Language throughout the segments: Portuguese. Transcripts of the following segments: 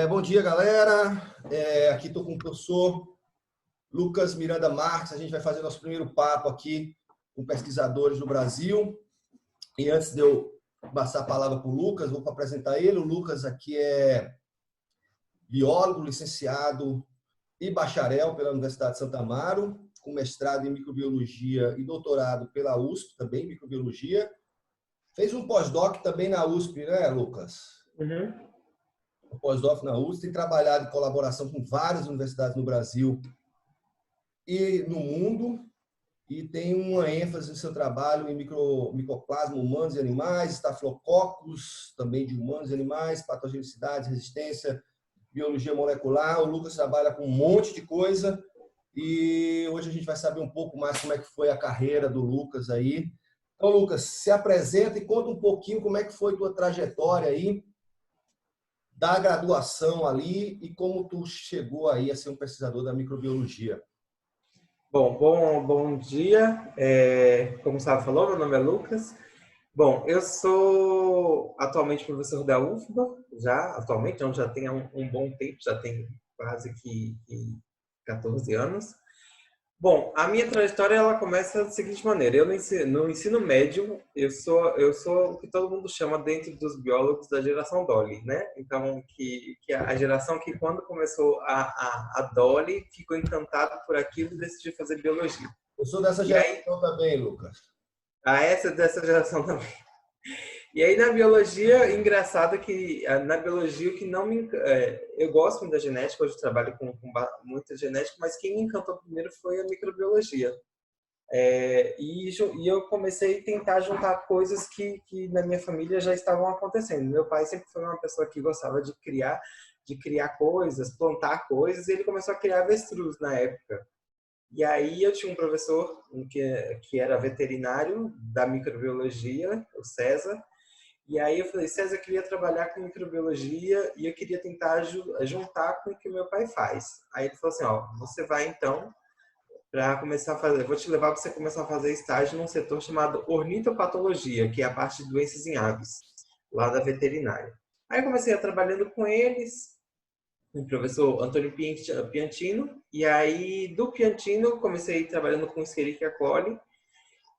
Bom dia, galera. Aqui estou com o professor Lucas Miranda Marques. A gente vai fazer nosso primeiro papo aqui com pesquisadores do Brasil. E antes de eu passar a palavra para o Lucas, vou apresentar ele. O Lucas aqui é biólogo, licenciado e bacharel pela Universidade de Santa Amaro, com mestrado em microbiologia e doutorado pela USP, também em microbiologia. Fez um pós-doc também na USP, né, Lucas? Uhum. Um pós-doc na USP, tem trabalhado em colaboração com várias universidades no Brasil e no mundo, e tem uma ênfase no seu trabalho em micoplasma humanos e animais, estafilococos, também de humanos e animais, patogenicidade, resistência, biologia molecular. O Lucas trabalha com um monte de coisa e hoje a gente vai saber um pouco mais como é que foi a carreira do Lucas aí. Então, Lucas, se apresenta e conta um pouquinho como é que foi tua trajetória aí da graduação ali e como tu chegou aí a ser um pesquisador da microbiologia. Bom dia. Como o Sávio falou, meu nome é Lucas. Bom, eu sou atualmente professor da UFBA, atualmente, então já tem um bom tempo, já tem quase que 14 anos. Bom, a minha trajetória ela começa da seguinte maneira: eu no ensino médio eu sou o que todo mundo chama dentro dos biólogos da geração Dolly, né? Então que a geração que quando começou a Dolly ficou encantada por aquilo e decidiu fazer biologia. Eu sou dessa E aí geração também, Lucas. a essa dessa geração também. E aí na biologia, engraçado que na biologia o que não eu gosto muito da genética, hoje eu trabalho com muita genética, mas quem me encantou primeiro foi a microbiologia. E eu comecei a tentar juntar coisas que na minha família já estavam acontecendo. Meu pai sempre foi uma pessoa que gostava de criar coisas, plantar coisas, e ele começou a criar avestruz na época. E aí eu tinha um professor que era veterinário da microbiologia, o César, e aí eu falei: César, eu queria trabalhar com microbiologia e eu queria tentar juntar com o que o meu pai faz. Aí ele falou assim: ó, você vai então para começar a fazer, vou te levar para você começar a fazer estágio num setor chamado ornitopatologia, que é a parte de doenças em aves, lá da veterinária. Aí eu comecei a trabalhando com eles, com o professor Antônio Piantino, e aí do Piantino comecei trabalhando com Escherichia coli,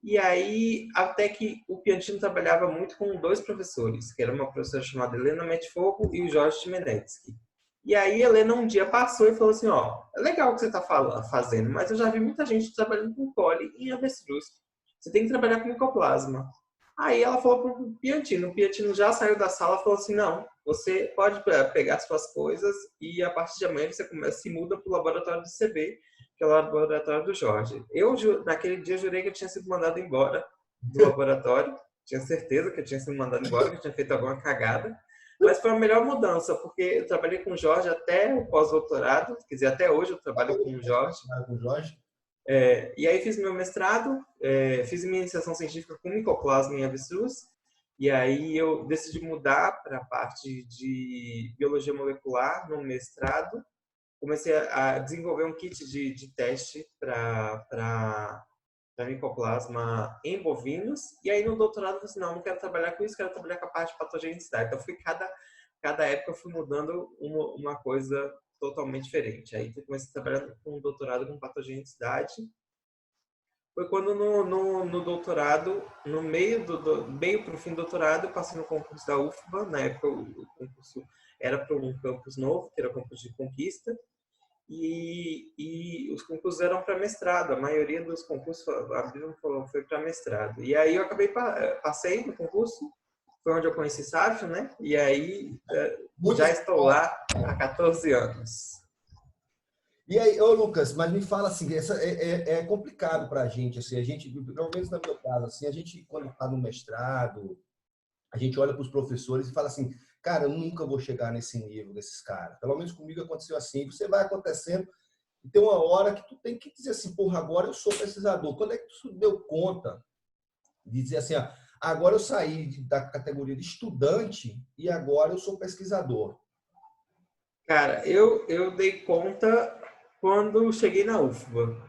e aí até que o Piantino trabalhava muito com dois professores, que era uma professora chamada Helena Metfogo e o Jorge Chimenetsky. E aí a Helena um dia passou e falou assim: ó, é legal o que você está fazendo, mas eu já vi muita gente trabalhando com coli em avestruz. Você tem que trabalhar com micoplasma. Aí ela falou para o Piantino já saiu da sala e falou assim: não, você pode pegar suas coisas e a partir de amanhã você se muda para o laboratório do CB, que é o laboratório do Jorge. Naquele dia, jurei que eu tinha sido mandado embora do laboratório. Tinha certeza que eu tinha sido mandado embora, que eu tinha feito alguma cagada. Mas foi a melhor mudança, porque eu trabalhei com o Jorge até o pós-doutorado, quer dizer, até hoje eu trabalho com o Jorge. Com o Jorge? E aí fiz meu mestrado, fiz minha iniciação científica com micoplasma em avestruz, e aí eu decidi mudar para a parte de biologia molecular no mestrado. Comecei a desenvolver um kit de teste para micoplasma em bovinos. E aí no doutorado eu falei assim: não quero trabalhar com isso, quero trabalhar com a parte de patogenicidade. Então cada época eu fui mudando uma coisa totalmente diferente. Aí eu comecei trabalhando com um doutorado com patogenicidade. Foi quando no doutorado, no meio para o fim do doutorado, eu passei no concurso da UFBA. Na época o concurso era para um campus novo, que era o campus de Conquista. E os concursos eram para mestrado, a maioria dos concursos abriram foi para mestrado. E aí eu passei no concurso, foi onde eu conheci Sávio, né? E aí já estou lá há 14 anos. E aí, ô Lucas, mas me fala assim, é complicado para a gente, assim, pelo menos no meu caso, assim, a gente quando está no mestrado, a gente olha para os professores e fala assim: cara, eu nunca vou chegar nesse nível desses caras. Pelo menos comigo aconteceu assim. Você vai acontecendo e tem uma hora que tu tem que dizer assim: porra, agora eu sou pesquisador. Quando é que tu deu conta de dizer assim: ó, agora eu saí da categoria de estudante e agora eu sou pesquisador? Cara, eu dei conta quando cheguei na UFBA.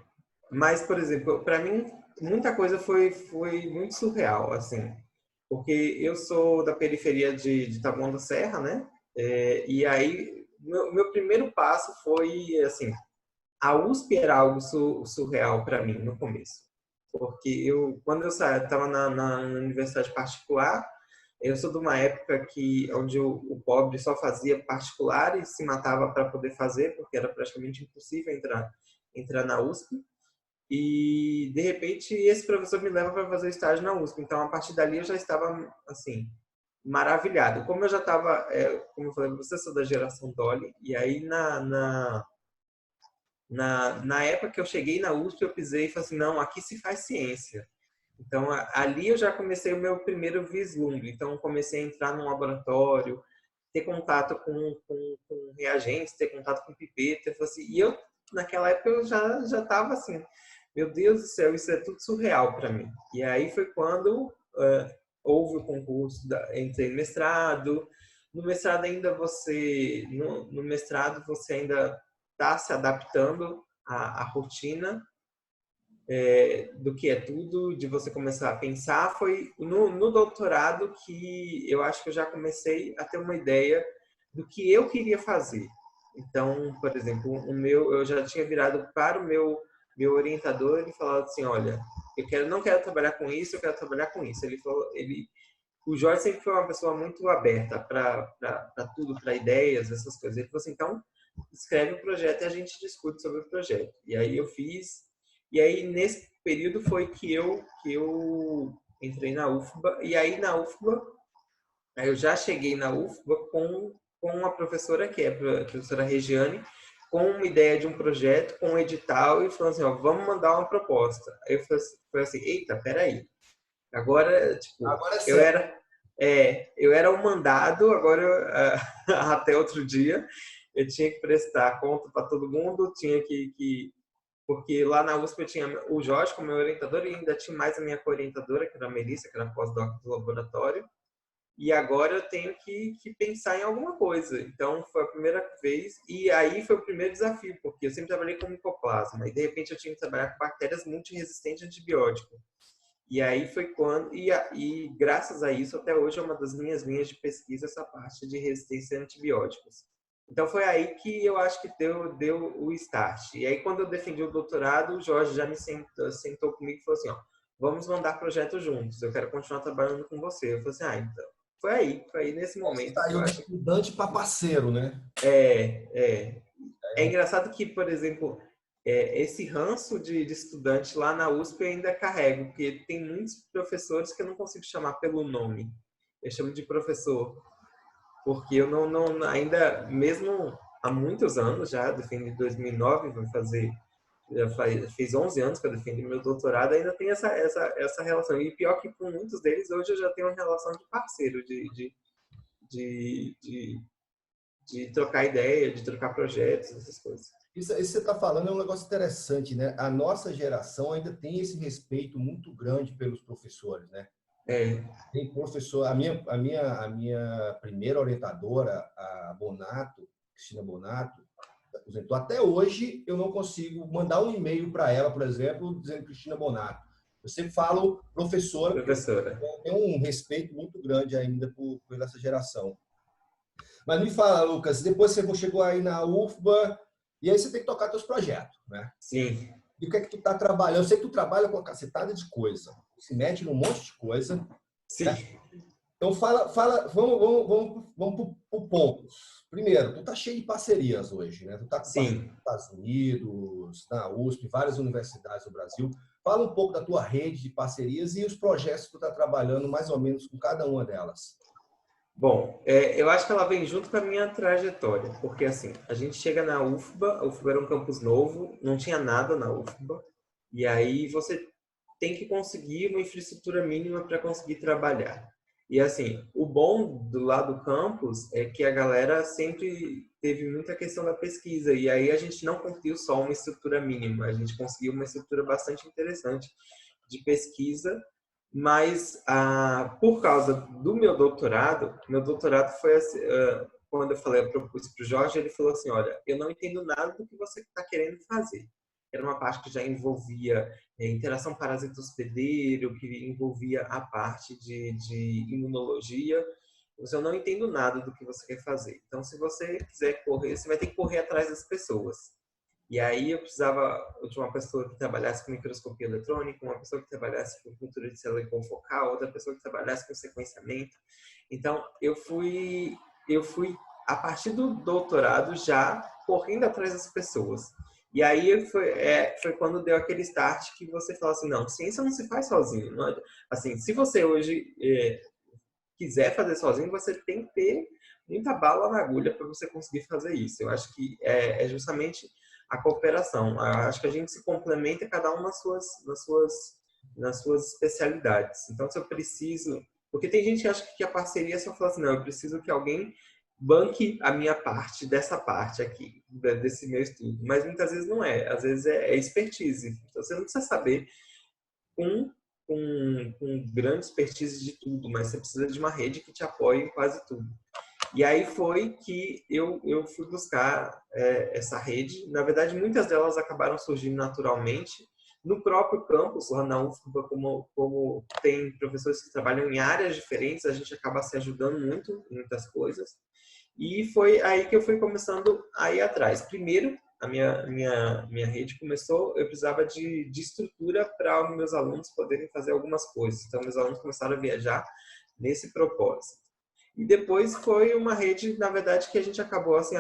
Mas, por exemplo, para mim, muita coisa foi muito surreal, assim. Porque eu sou da periferia de Taboão da Serra, né? E aí, meu primeiro passo foi, assim, a USP era algo surreal para mim no começo. Porque quando eu estava na universidade particular, eu sou de uma época onde o pobre só fazia particular e se matava para poder fazer, porque era praticamente impossível entrar na USP. E, de repente, esse professor me leva para fazer estágio na USP. Então, a partir dali, eu já estava, assim, maravilhado. Como eu já estava, como eu falei, você sou da geração Dolly, e aí na época que eu cheguei na USP, eu pisei e falei assim, não, aqui se faz ciência. Então, ali eu já comecei o meu primeiro vislumbre. Então, comecei a entrar num laboratório, ter contato com reagentes, ter contato com pipeta. Assim, e eu, naquela época, eu já estava assim, meu Deus do céu, isso é tudo surreal para mim. E aí foi quando houve o concurso, entrei no mestrado. No mestrado ainda no mestrado você ainda está se adaptando à rotina do que é tudo, de você começar a pensar. Foi no doutorado que eu acho que eu já comecei a ter uma ideia do que eu queria fazer. Então, por exemplo, eu já tinha virado para o meu orientador e falado assim, olha, não quero trabalhar com isso, eu quero trabalhar com isso. Ele falou, o Jorge sempre foi uma pessoa muito aberta para tudo, para ideias, essas coisas. Ele falou assim, então, escreve o projeto e a gente discute sobre o projeto. E aí eu fiz. E aí, nesse período, foi que eu entrei na UFBA. E aí, na UFBA, eu já cheguei na UFBA com uma professora, que é a professora Regiane, com uma ideia de um projeto, com um edital, e falando assim, ó, vamos mandar uma proposta. Aí eu falei assim, eita, peraí. Agora, tipo, Agora é sério. eu era o mandado, agora, até outro dia, eu tinha que prestar conta para todo mundo, tinha porque lá na USP eu tinha o Jorge como meu orientador e ainda tinha mais a minha co-orientadora, que era a Melissa, que era pós-doc do laboratório. E agora eu tenho que pensar em alguma coisa. Então, foi a primeira vez. E aí foi o primeiro desafio, porque eu sempre trabalhei com micoplasma. E, de repente, eu tinha que trabalhar com bactérias multiresistentes a antibiótico. E aí foi quando... E graças a isso, até hoje, é uma das minhas linhas de pesquisa, essa parte de resistência a antibióticos. Então, foi aí que eu acho que deu o start. E aí, quando eu defendi o doutorado, o Jorge já me sentou comigo e falou assim, ó, vamos mandar projeto juntos, eu quero continuar trabalhando com você. Eu falei assim, então... Foi aí nesse momento que eu Saiu de acho que estudante para parceiro, né? é engraçado que, por exemplo, esse ranço de estudante lá na USP eu ainda carrego, porque tem muitos professores que eu não consigo chamar pelo nome. Eu chamo de professor, porque eu não ainda, mesmo há muitos anos já, defendi em 2009, vai fazer fiz 11 anos que eu defendi meu doutorado, ainda tem essa relação. E pior que com muitos deles, hoje eu já tenho uma relação de parceiro, de, de, de trocar ideia, de trocar projetos, essas coisas. Isso que você está falando é um negócio interessante, né? A nossa geração ainda tem esse respeito muito grande pelos professores, né? É, Tem professor, a minha primeira orientadora, a Bonato, Cristina Bonato, aposentou. Até hoje eu não consigo mandar um e-mail para ela, por exemplo, dizendo Cristina Bonato. Eu sempre falo professora, porque eu professora. tenho um respeito muito grande ainda por essa geração. Mas me fala, Lucas, depois você chegou aí na UFBA e aí você tem que tocar seus projetos, né? Sim, E o que é que tu tá trabalhando? Eu sei que tu trabalha com uma cacetada de coisa, se mete num monte de coisa, sim, né? Então vamos pro ponto. Primeiro, tu tá cheio de parcerias hoje, né? Tu tá com parcerias sim. nos Estados Unidos, na USP, várias universidades do Brasil. Fala um pouco da tua rede de parcerias e os projetos que tu tá trabalhando mais ou menos com cada uma delas. Bom, eu acho que ela vem junto com a minha trajetória, porque assim, a gente chega na UFBA, a UFBA era um campus novo, não tinha nada na UFBA, e aí você tem que conseguir uma infraestrutura mínima para conseguir trabalhar. E assim, o bom do lado do campus é que a galera sempre teve muita questão da pesquisa, e aí a gente não conseguiu só uma estrutura mínima, a gente conseguiu uma estrutura bastante interessante de pesquisa, mas por causa do meu doutorado foi assim, quando eu falei, eu propus para o Jorge, ele falou assim, olha, eu não entendo nada do que você está querendo fazer. Era uma parte que já envolvia interação parasita hospedeiro, que envolvia a parte de imunologia. eu não entendo nada do que você quer fazer. Então, se você quiser correr, você vai ter que correr atrás das pessoas. E aí eu precisava de uma pessoa que trabalhasse com microscopia eletrônica, uma pessoa que trabalhasse com cultura de célula confocal, outra pessoa que trabalhasse com sequenciamento. Então, eu fui a partir do doutorado já correndo atrás das pessoas. E aí foi quando deu aquele start que você fala assim, não, ciência não se faz sozinho. Não, assim, se você hoje quiser fazer sozinho, você tem que ter muita bala na agulha para você conseguir fazer isso. Eu acho que é justamente a cooperação. Eu acho que a gente se complementa cada um nas suas especialidades. Então, se eu preciso... Porque tem gente que acha que a parceria só fala assim, não, eu preciso que alguém banque a minha parte dessa parte aqui, desse meu estudo. Mas muitas vezes não é. Às vezes é expertise. Então, você não precisa saber com, com grande expertise de tudo, mas você precisa de uma rede que te apoie em quase tudo. E aí foi que eu fui buscar essa rede. Na verdade, muitas delas acabaram surgindo naturalmente no próprio campus, lá na UFBA, como tem professores que trabalham em áreas diferentes, a gente acaba se ajudando muito em muitas coisas. E foi aí que eu fui começando a ir atrás. Primeiro, a minha rede começou, eu precisava de estrutura para os meus alunos poderem fazer algumas coisas. Então, meus alunos começaram a viajar nesse propósito. E depois foi uma rede, na verdade, que a gente acabou assim,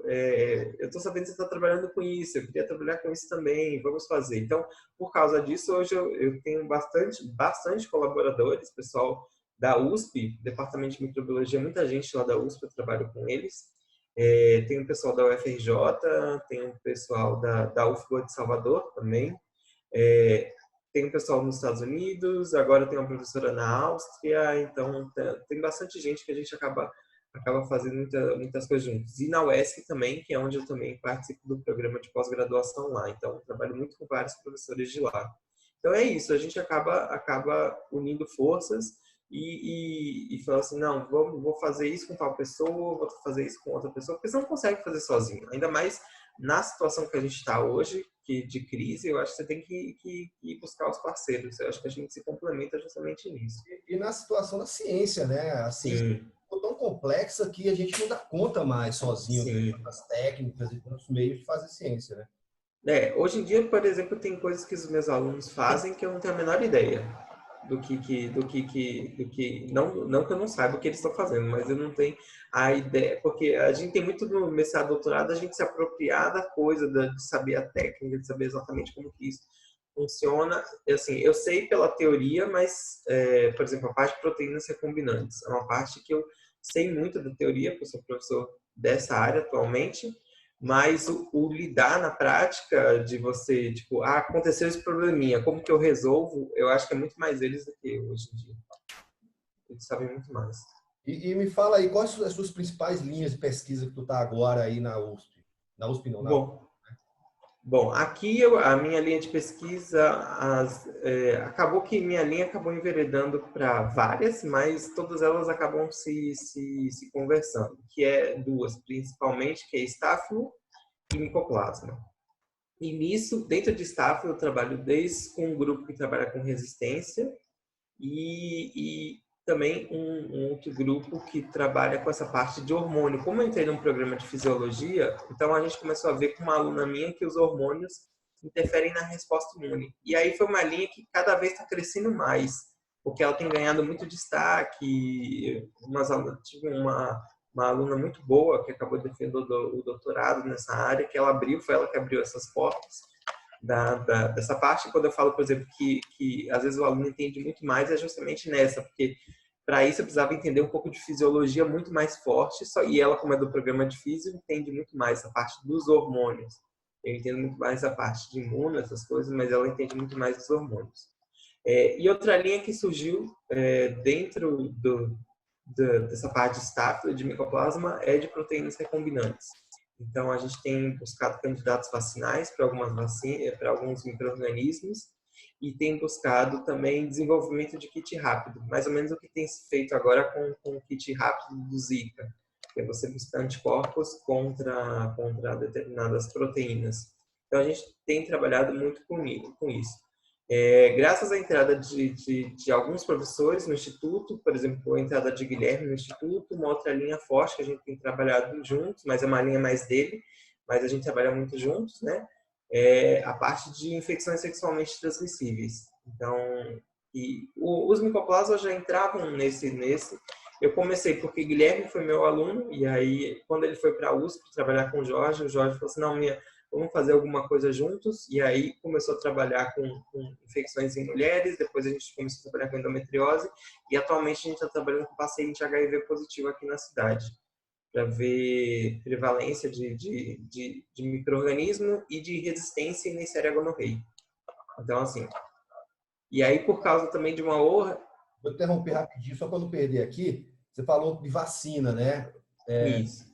eu estou sabendo que você está trabalhando com isso, eu queria trabalhar com isso também, vamos fazer. Então, por causa disso, hoje eu tenho bastante colaboradores, pessoal da USP, Departamento de Microbiologia, muita gente lá da USP, eu trabalho com eles. Tem o pessoal da UFRJ, tem o pessoal da UFBA de Salvador também. Tem um pessoal nos Estados Unidos, agora tem uma professora na Áustria, então tem bastante gente que a gente acaba fazendo muitas coisas juntos. E na UESC também, que é onde eu também participo do programa de pós-graduação lá. Então, eu trabalho muito com vários professores de lá. Então, é isso, a gente acaba unindo forças e fala assim, não, vou fazer isso com tal pessoa, vou fazer isso com outra pessoa, porque você não consegue fazer sozinho. Ainda mais na situação que a gente está hoje, de crise, eu acho que você tem que ir buscar os parceiros. Eu acho que a gente se complementa justamente nisso. E na situação da ciência, né? A ciência Sim, ficou tão complexa que a gente não dá conta mais sozinho de sim. tantas técnicas e tantos meios de fazer ciência, né? Hoje em dia, por exemplo, tem coisas que os meus alunos fazem que eu não tenho a menor ideia não que eu não saiba o que eles estão fazendo, mas eu não tenho a ideia, porque a gente tem muito no mestrado, doutorado, a gente se apropriar da coisa, de saber a técnica, de saber exatamente como que isso funciona. Assim, eu sei pela teoria, mas, por exemplo, a parte de proteínas recombinantes é uma parte que eu sei muito da teoria, porque eu sou professor dessa área atualmente, mas o lidar na prática de você, tipo, aconteceu esse probleminha, como que eu resolvo? Eu acho que é muito mais eles do que eu hoje em dia. Eles sabem muito mais. E me fala aí, quais são as suas principais linhas de pesquisa que tu está agora aí na USP? Na USP não, na USP. Bom, aqui a minha linha de pesquisa, acabou que minha linha acabou enveredando para várias, mas todas elas acabam se conversando, que é duas, principalmente, que é Staphylo e Mycoplasma. E nisso, dentro de Staphylo, eu trabalho desde com um grupo que trabalha com resistência e também um outro grupo que trabalha com essa parte de hormônio. Como eu entrei num programa de fisiologia, então a gente começou a ver com uma aluna minha que os hormônios interferem na resposta imune. E aí foi uma linha que cada vez está crescendo mais, porque ela tem ganhado muito destaque. Tive uma aluna muito boa que acabou defendendo o doutorado nessa área, que foi ela que abriu essas portas dessa parte. Quando eu falo, por exemplo, que às vezes o aluno entende muito mais, é justamente nessa, porque para isso eu precisava entender um pouco de fisiologia muito mais forte, e ela, como é do programa de física, entende muito mais a parte dos hormônios. Eu entendo muito mais a parte de imuno, essas coisas, mas ela entende muito mais dos hormônios. E outra linha que surgiu dentro dessa parte de Staphylo, de Mycoplasma, é de proteínas recombinantes. Então, a gente tem buscado candidatos vacinais para algumas vacinas, para alguns micro-organismos, e tem buscado também desenvolvimento de kit rápido, mais ou menos o que tem se feito agora com o kit rápido do Zika, que é você buscar anticorpos contra determinadas proteínas. Então, a gente tem trabalhado muito com isso. Graças à entrada de alguns professores no Instituto, por exemplo, a entrada de Guilherme no Instituto, uma outra linha forte que a gente tem trabalhado juntos, mas é uma linha mais dele, mas a gente trabalha muito juntos, né? A parte de infecções sexualmente transmissíveis. Então, os micoplasmas já entravam nesse. Eu comecei porque Guilherme foi meu aluno, e aí, quando ele foi para a USP trabalhar com o Jorge falou assim, não, vamos fazer alguma coisa juntos. E aí começou a trabalhar com infecções em mulheres, depois a gente começou a trabalhar com endometriose, e atualmente a gente está trabalhando com paciente HIV positivo aqui na cidade, para ver prevalência de micro-organismo e de resistência em Neisseria gonorrhoeae. Então, assim, e aí por causa também de uma honra... Vou interromper rapidinho, só para não perder aqui. Você falou de vacina, né? Isso.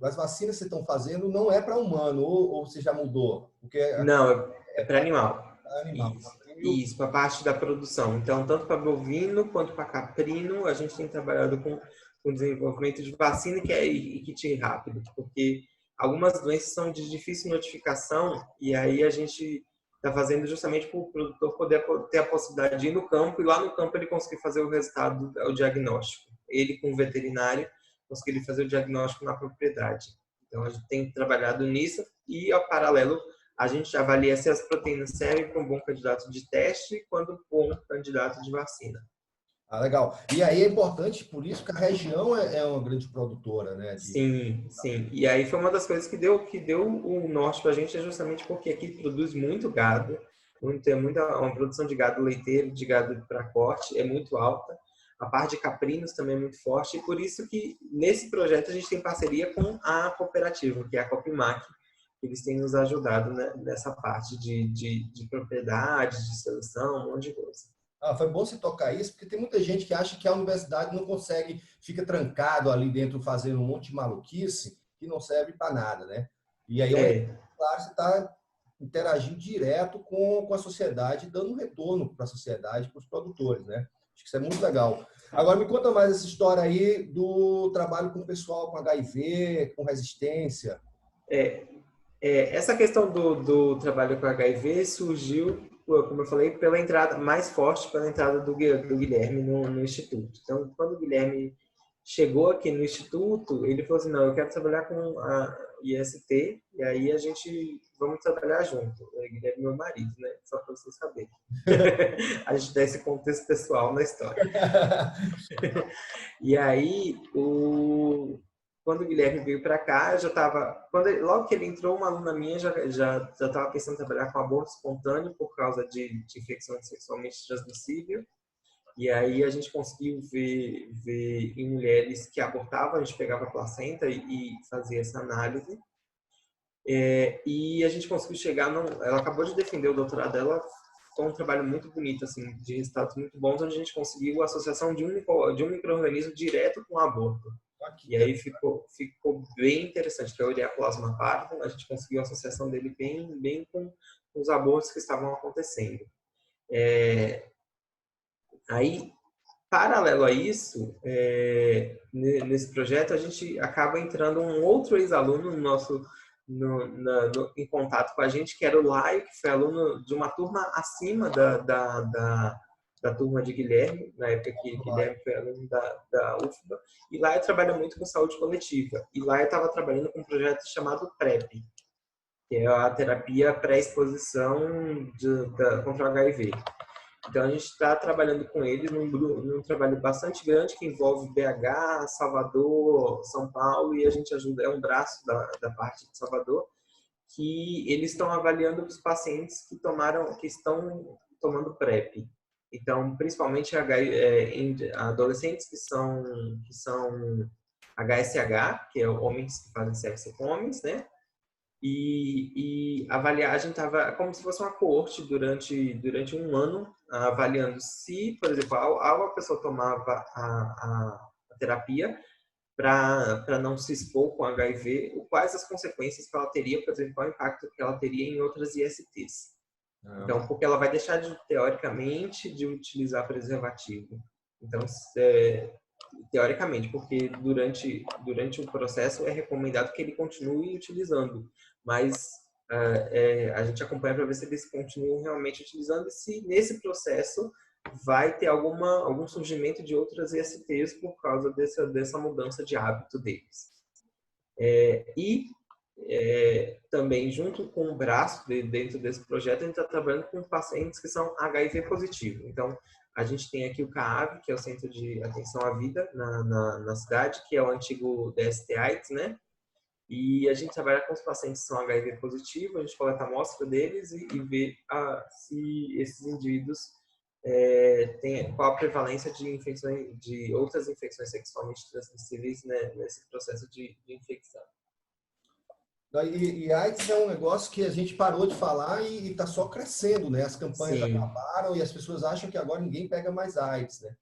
As vacinas que vocês estão fazendo não é para humano, ou você já mudou? Porque não, é para animal. Animal. Isso, para a parte da produção. Então, tanto para bovino quanto para caprino, a gente tem trabalhado com desenvolvimento de vacina que é kit rápido, porque algumas doenças são de difícil notificação, e aí a gente está fazendo justamente para o produtor poder ter a possibilidade de ir no campo, e lá no campo ele conseguir fazer o resultado, o diagnóstico. Ele, com o veterinário, conseguir fazer o diagnóstico na propriedade. Então, a gente tem trabalhado nisso, e, ao paralelo, a gente avalia se as proteínas servem para um bom candidato de teste quanto um bom candidato de vacina. Legal. E aí é importante, por isso que a região é uma grande produtora, né? Sim, sim. E aí foi uma das coisas que deu o norte para a gente, é justamente porque aqui produz muito gado, uma produção de gado leiteiro, de gado para corte, é muito alta. A parte de caprinos também é muito forte, e por isso que nesse projeto a gente tem parceria com a cooperativa, que é a Copimac. Eles têm nos ajudado, né, nessa parte de propriedade, de seleção, um monte de coisa. Foi bom você tocar isso, porque tem muita gente que acha que a universidade não consegue, fica trancado ali dentro fazendo um monte de maluquice que não serve para nada, né? E aí, claro, você está interagindo direto com a sociedade, dando um retorno para a sociedade, para os produtores, né? Acho que isso é muito legal. Agora, me conta mais essa história aí do trabalho com o pessoal com HIV, com resistência. Essa questão do trabalho com HIV surgiu, como eu falei, pela entrada mais forte, pela entrada do Guilherme no Instituto. Então, quando o Guilherme chegou aqui no Instituto, ele falou assim, não, eu quero trabalhar com a IST, e aí a gente vamos trabalhar junto. O Guilherme é meu marido, né? Só para você saber. A gente dá esse contexto pessoal na história. E aí, quando o Guilherme veio para cá, eu já estava... Logo que ele entrou, uma aluna minha já estava pensando em trabalhar com aborto espontâneo por causa de infecção sexualmente transmissível. E aí a gente conseguiu ver em mulheres que abortavam, a gente pegava a placenta e fazia essa análise. E a gente conseguiu chegar... Ela acabou de defender o doutorado dela, foi um trabalho muito bonito, assim, de resultados muito bons, onde a gente conseguiu a associação de um micro-organismo direto com o aborto. E aí ficou bem interessante, que é o Ureaplasma parvo. A gente conseguiu a associação dele bem com os abortos que estavam acontecendo. Aí, paralelo a isso, nesse projeto, a gente acaba entrando um outro ex-aluno em contato com a gente, que era o Laio, que foi aluno de uma turma acima da turma de Guilherme, na época que Guilherme foi aluno da UFBA, e lá eu trabalho muito com saúde coletiva. E lá eu estava trabalhando com um projeto chamado PrEP, que é a terapia pré-exposição contra o HIV. Então, a gente está trabalhando com eles num trabalho bastante grande que envolve BH, Salvador, São Paulo, e a gente ajuda, é um braço da parte de Salvador, que eles estão avaliando os pacientes que estão tomando PrEP. Então, principalmente adolescentes que são HSH, que é homens que fazem sexo com homens, né? E avaliar, a gente estava como se fosse uma coorte durante um ano, avaliando se, por exemplo, a pessoa tomava a terapia para não se expor com HIV, quais as consequências que ela teria, por exemplo, qual o impacto que ela teria em outras ISTs. Então, porque ela vai deixar, teoricamente, de utilizar preservativo. Então, teoricamente, porque durante o processo é recomendado que ele continue utilizando, mas a gente acompanha para ver se eles continuam realmente utilizando e se nesse processo vai ter algum surgimento de outras ISTs por causa dessa mudança de hábito deles. Também, junto com o braço dentro desse projeto, a gente está trabalhando com pacientes que são HIV positivo. Então, a gente tem aqui o CAAV, que é o Centro de Atenção à Vida na cidade, que é o antigo DST-AIDS, né? E a gente trabalha com os pacientes que são HIV positivo, a gente coleta a amostra deles e vê se esses indivíduos têm qual a prevalência de infecções, de outras infecções sexualmente transmissíveis, né, nesse processo de infecção. E AIDS é um negócio que a gente parou de falar e está só crescendo, né? As campanhas Sim. acabaram e as pessoas acham que agora ninguém pega mais AIDS, né?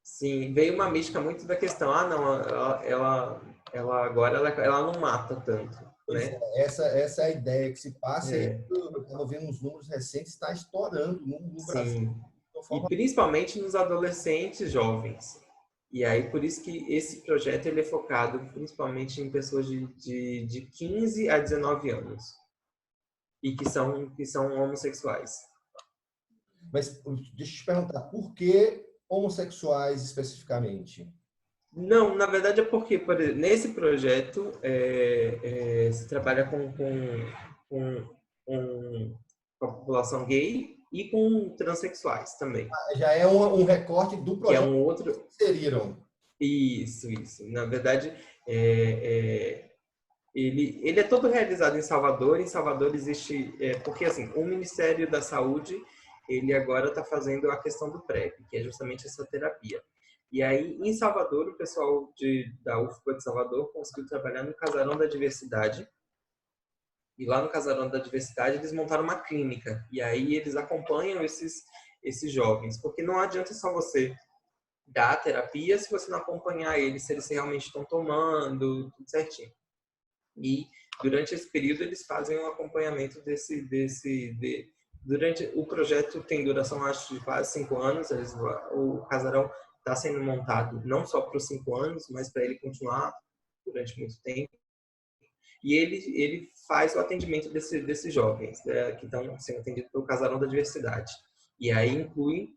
Sim, veio uma mística muito da questão, não, ela agora ela não mata tanto, né? Essa é a ideia que se passa. Eu estava vendo uns números recentes, está estourando no Brasil. Sim, e principalmente nos adolescentes jovens. E aí, por isso que esse projeto ele é focado principalmente em pessoas de 15 a 19 anos. E que são homossexuais. Mas deixa eu te perguntar, por que homossexuais especificamente? Não, na verdade é porque nesse projeto se trabalha com a população gay e com transexuais também. Já é um recorte do projeto que é um outro que inseriram. Isso. Na verdade, ele é todo realizado em Salvador. Em Salvador existe... porque, assim, o Ministério da Saúde, ele agora está fazendo a questão do PrEP, que é justamente essa terapia. E aí, em Salvador, o pessoal da UFBA de Salvador conseguiu trabalhar no Casarão da Diversidade. E lá no Casarão da Diversidade, eles montaram uma clínica. E aí, eles acompanham esses jovens. Porque não adianta só você dar a terapia se você não acompanhar eles, se eles realmente estão tomando, tudo certinho. E durante esse período eles fazem um acompanhamento durante o projeto tem duração acho de quase 5 anos. O casarão está sendo montado não só para os 5 anos, mas para ele continuar durante muito tempo. E ele faz o atendimento desses jovens, né, que estão sendo atendidos pelo Casarão da Diversidade. E aí inclui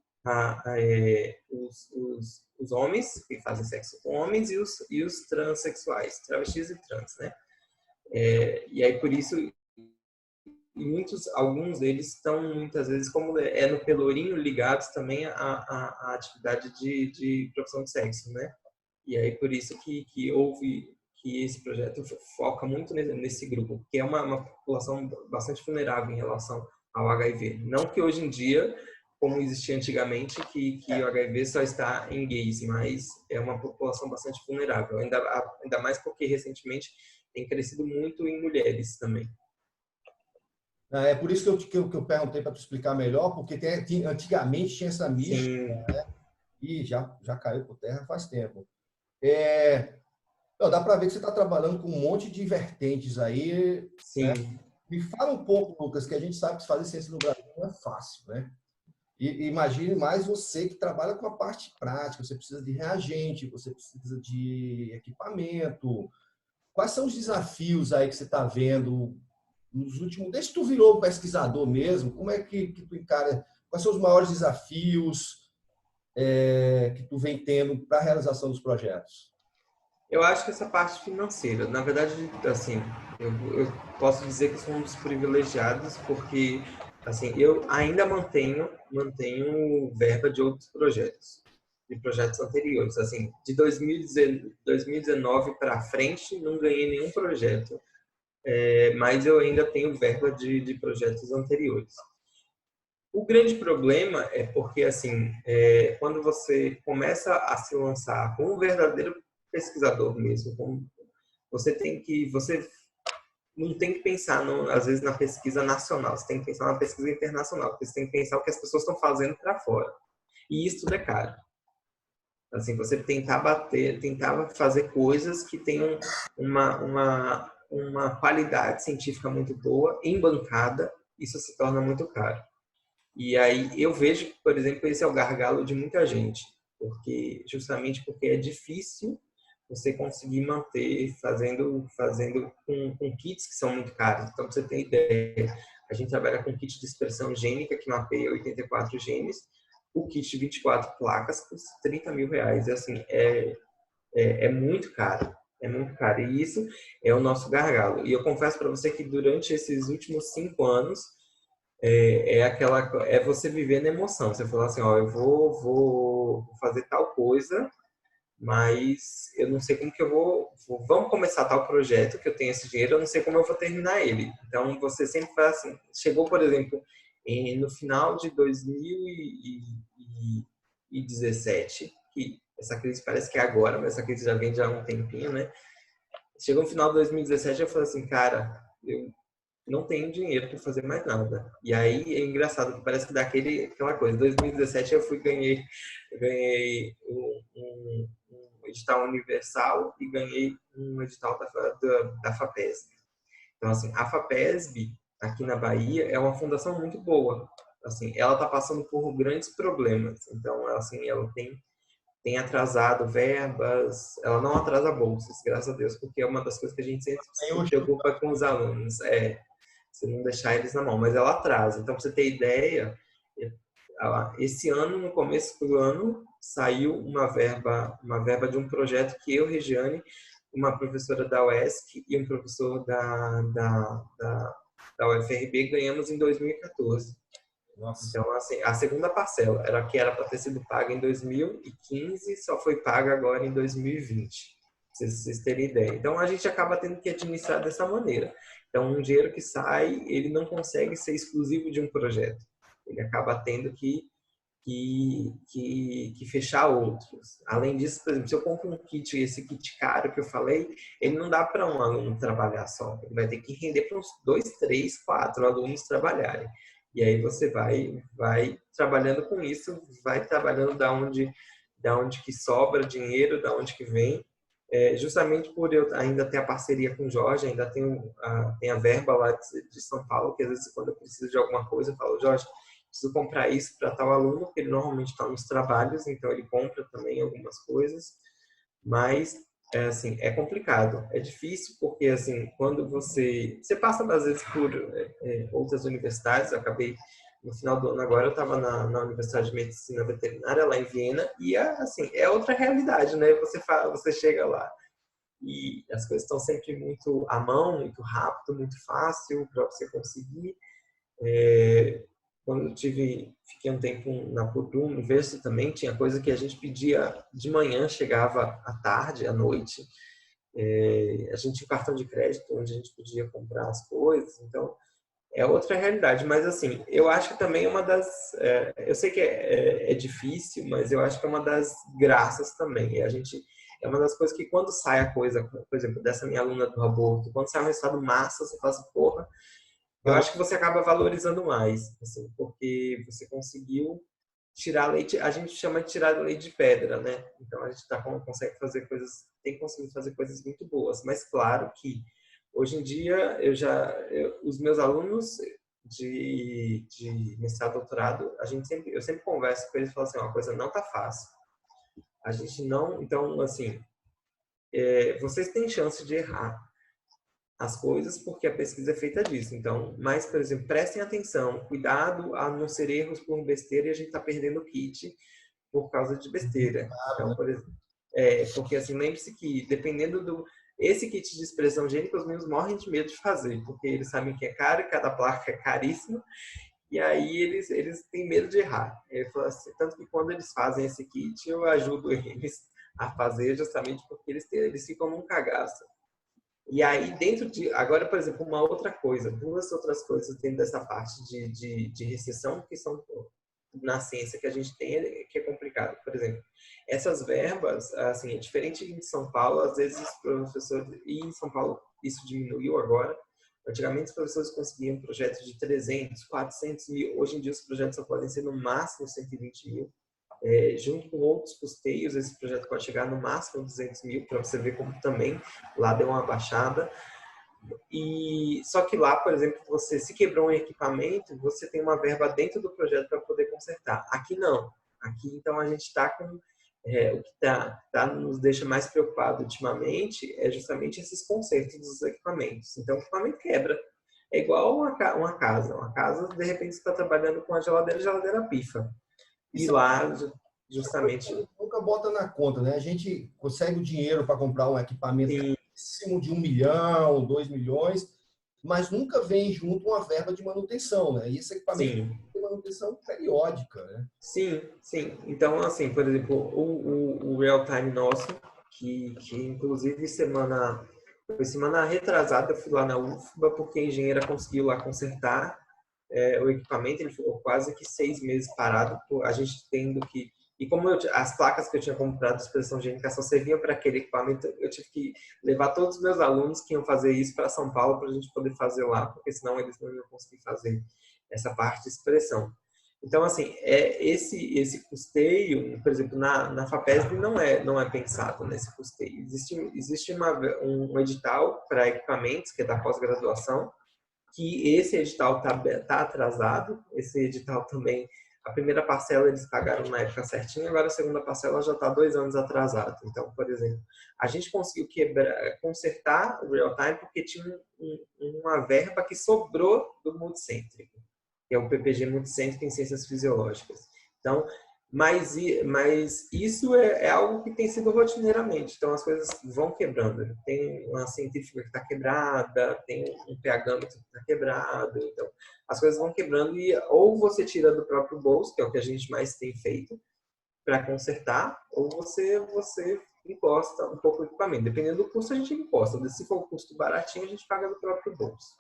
os homens que fazem sexo com homens e os transexuais, travestis e trans, né? E aí por isso alguns deles estão muitas vezes como no Pelourinho ligados também à atividade de profissão de sexo, né? E aí por isso que esse projeto foca muito nesse grupo, que é uma população bastante vulnerável em relação ao HIV. Não que hoje em dia, como existia antigamente, que o HIV só está em gays, mas é uma população bastante vulnerável, ainda mais porque recentemente tem crescido muito em mulheres também. É por isso que eu perguntei para tu explicar melhor, porque antigamente tinha essa mística, né? E já caiu por terra faz tempo. Dá para ver que você está trabalhando com um monte de vertentes aí. Sim. Né? Me fala um pouco, Lucas, que a gente sabe que fazer ciência no Brasil não é fácil, né? E imagine mais você que trabalha com a parte prática, você precisa de reagente, você precisa de equipamento. Quais são os desafios aí que você está vendo nos últimos... Desde que tu virou pesquisador mesmo, como é que tu encara? Quais são os maiores desafios que tu vem tendo para a realização dos projetos? Eu acho que essa parte financeira, na verdade, assim, eu posso dizer que sou um dos privilegiados, porque assim, eu ainda mantenho verba de outros projetos, de projetos anteriores. Assim, de 2019 para frente, não ganhei nenhum projeto, mas eu ainda tenho verba de projetos anteriores. O grande problema é porque, assim, quando você começa a se lançar como um verdadeiro pesquisador mesmo, você não tem que pensar, às vezes, na pesquisa nacional, você tem que pensar na pesquisa internacional, porque você tem que pensar o que as pessoas estão fazendo para fora. E isso tudo é caro. Assim, você tentar fazer coisas que tenham uma qualidade científica muito boa, embancada, isso se torna muito caro. E aí eu vejo que, por exemplo, esse é o gargalo de muita gente, justamente porque é difícil você conseguir manter fazendo com kits que são muito caros. Então, pra você ter ideia, a gente trabalha com kit de expressão gênica que mapeia 84 genes. O kit de 24 placas custa R$ 30.000. E, assim, é muito caro. É muito caro. E isso é o nosso gargalo. E eu confesso para você que durante esses últimos 5 anos, é você viver na emoção. Você falar assim, ó, eu vou fazer tal coisa, mas eu não sei como que vamos começar tal projeto que eu tenho esse dinheiro, eu não sei como eu vou terminar ele. Então você sempre faz assim, chegou, por exemplo, no final de 2017, que essa crise parece que é agora, mas essa crise já vem já há um tempinho, né? Chegou no final de 2017 eu falei assim, cara, eu não tenho dinheiro para fazer mais nada. E aí é engraçado, que parece que dá aquela coisa. Em 2017 ganhei um edital universal e ganhei um edital da FAPESB. Então, assim, a FAPESB, aqui na Bahia, é uma fundação muito boa. Assim, ela está passando por grandes problemas. Então, ela tem atrasado verbas, ela não atrasa bolsas, graças a Deus, porque é uma das coisas que a gente sempre se preocupa com os alunos. Você não deixar eles na mão, mas ela atrasa. Então, para você ter ideia, esse ano, no começo do ano, saiu uma verba de um projeto que eu, Regiane, uma professora da UESC e um professor da UFRB ganhamos em 2014. Nossa. Então, assim, a segunda parcela que era para ter sido paga em 2015, só foi paga agora em 2020. Pra vocês terem ideia. Então, a gente acaba tendo que administrar dessa maneira. Então, um dinheiro que sai, ele não consegue ser exclusivo de um projeto. Ele acaba tendo que fechar outros. Além disso, por exemplo, se eu compro um kit, esse kit caro que eu falei, ele não dá para um aluno trabalhar só. Ele vai ter que render para uns 2, 3, 4 alunos trabalharem. E aí você vai trabalhando com isso, vai trabalhando da onde que sobra dinheiro, da onde que vem. Justamente por eu ainda ter a parceria com o Jorge, ainda tem a verba lá de São Paulo, que às vezes quando eu preciso de alguma coisa, eu falo, Jorge, preciso comprar isso para tal aluno, porque ele normalmente está nos trabalhos, então ele compra também algumas coisas, mas assim, é complicado, é difícil porque assim, quando você passa às vezes por outras universidades, eu acabei no final do ano agora eu estava na Universidade de Medicina Veterinária lá em Viena e assim, é outra realidade, né? Você chega lá e as coisas estão sempre muito à mão, muito rápido, muito fácil para você conseguir. Quando eu fiquei um tempo na Purdue University também, tinha coisa que a gente pedia de manhã, chegava à tarde, à noite. A gente tinha cartão de crédito onde a gente podia comprar as coisas, então é outra realidade. Mas assim, eu acho que também é uma das... eu sei que é difícil, mas eu acho que é uma das graças também. É uma das coisas que quando sai a coisa, por exemplo, dessa minha aluna do aborto, quando sai um resultado massa, você fala assim, porra, eu acho que você acaba valorizando mais, assim, porque você conseguiu tirar leite, a gente chama de tirar leite de pedra, né? Então a gente consegue fazer coisas, tem conseguido fazer coisas muito boas, mas claro que hoje em dia os meus alunos de mestrado, doutorado, eu sempre converso com eles e falo assim, uma coisa não tá fácil. A gente não, então assim, vocês têm chance de errar as coisas porque a pesquisa é feita disso. Então, mas, por exemplo, prestem atenção, cuidado a não ser erros por besteira e a gente está perdendo o kit por causa de besteira. Então, por exemplo, porque assim, lembre-se que dependendo esse kit de expressão gênica, os meninos morrem de medo de fazer, porque eles sabem que é caro, cada placa é caríssima, e aí eles têm medo de errar. Assim, tanto que quando eles fazem esse kit, eu ajudo eles a fazer justamente porque eles ficam num cagaço. E aí, agora, por exemplo, uma outra coisa, duas outras coisas dentro dessa parte de recessão que são na ciência que a gente tem, que é complicado. Por exemplo, essas verbas, assim, é diferente em São Paulo, às vezes os professores, e em São Paulo isso diminuiu agora, antigamente os professores conseguiam projetos de 300, 400 mil, hoje em dia os projetos só podem ser no máximo 120 mil. Junto com outros custeios, esse projeto pode chegar no máximo 200 mil, para você ver como também lá deu uma baixada. E só que lá, por exemplo, você se quebrou um equipamento, você tem uma verba dentro do projeto para poder consertar. Aqui não. Aqui, então, a gente está com O que nos deixa mais preocupado ultimamente é justamente esses consertos dos equipamentos. Então, o equipamento quebra. É igual uma casa. Uma casa, de repente, você está trabalhando com a geladeira pifa. E Isso lá, é justamente, nunca bota na conta, né? A gente consegue o dinheiro para comprar um equipamento tem, caríssimo de 1 milhão, 2 milhões, mas nunca vem junto uma verba de manutenção, né? E esse equipamento sim, tem manutenção periódica, né? sim, sim. Então, assim, por exemplo, o real time nosso, que inclusive foi semana retrasada, eu fui lá na UFBA porque a engenheira conseguiu lá consertar o equipamento. Ele ficou quase que 6 meses parado, a gente tendo que... E como as placas que eu tinha comprado de expressão de indicação serviam para aquele equipamento, eu tive que levar todos os meus alunos que iam fazer isso para São Paulo para a gente poder fazer lá, porque senão eles não iam conseguir fazer essa parte de expressão. Então, assim, esse custeio, por exemplo, na FAPESB não é pensado nesse custeio. Existe um edital para equipamentos, que é da pós-graduação, que esse edital tá atrasado. Esse edital também, a primeira parcela eles pagaram na época certinha, agora a segunda parcela já está 2 anos atrasado. Então, por exemplo, a gente conseguiu consertar o real time porque tinha uma verba que sobrou do multicêntrico, que é o PPG multicêntrico em ciências fisiológicas. Então, mas isso é algo que tem sido rotineiramente. Então, as coisas vão quebrando. Tem uma científica que está quebrada, tem um pH que está quebrado. Então, as coisas vão quebrando e ou você tira do próprio bolso, que é o que a gente mais tem feito, para consertar, ou você imposta um pouco o equipamento. Dependendo do custo, a gente imposta. Se for um custo baratinho, a gente paga do próprio bolso.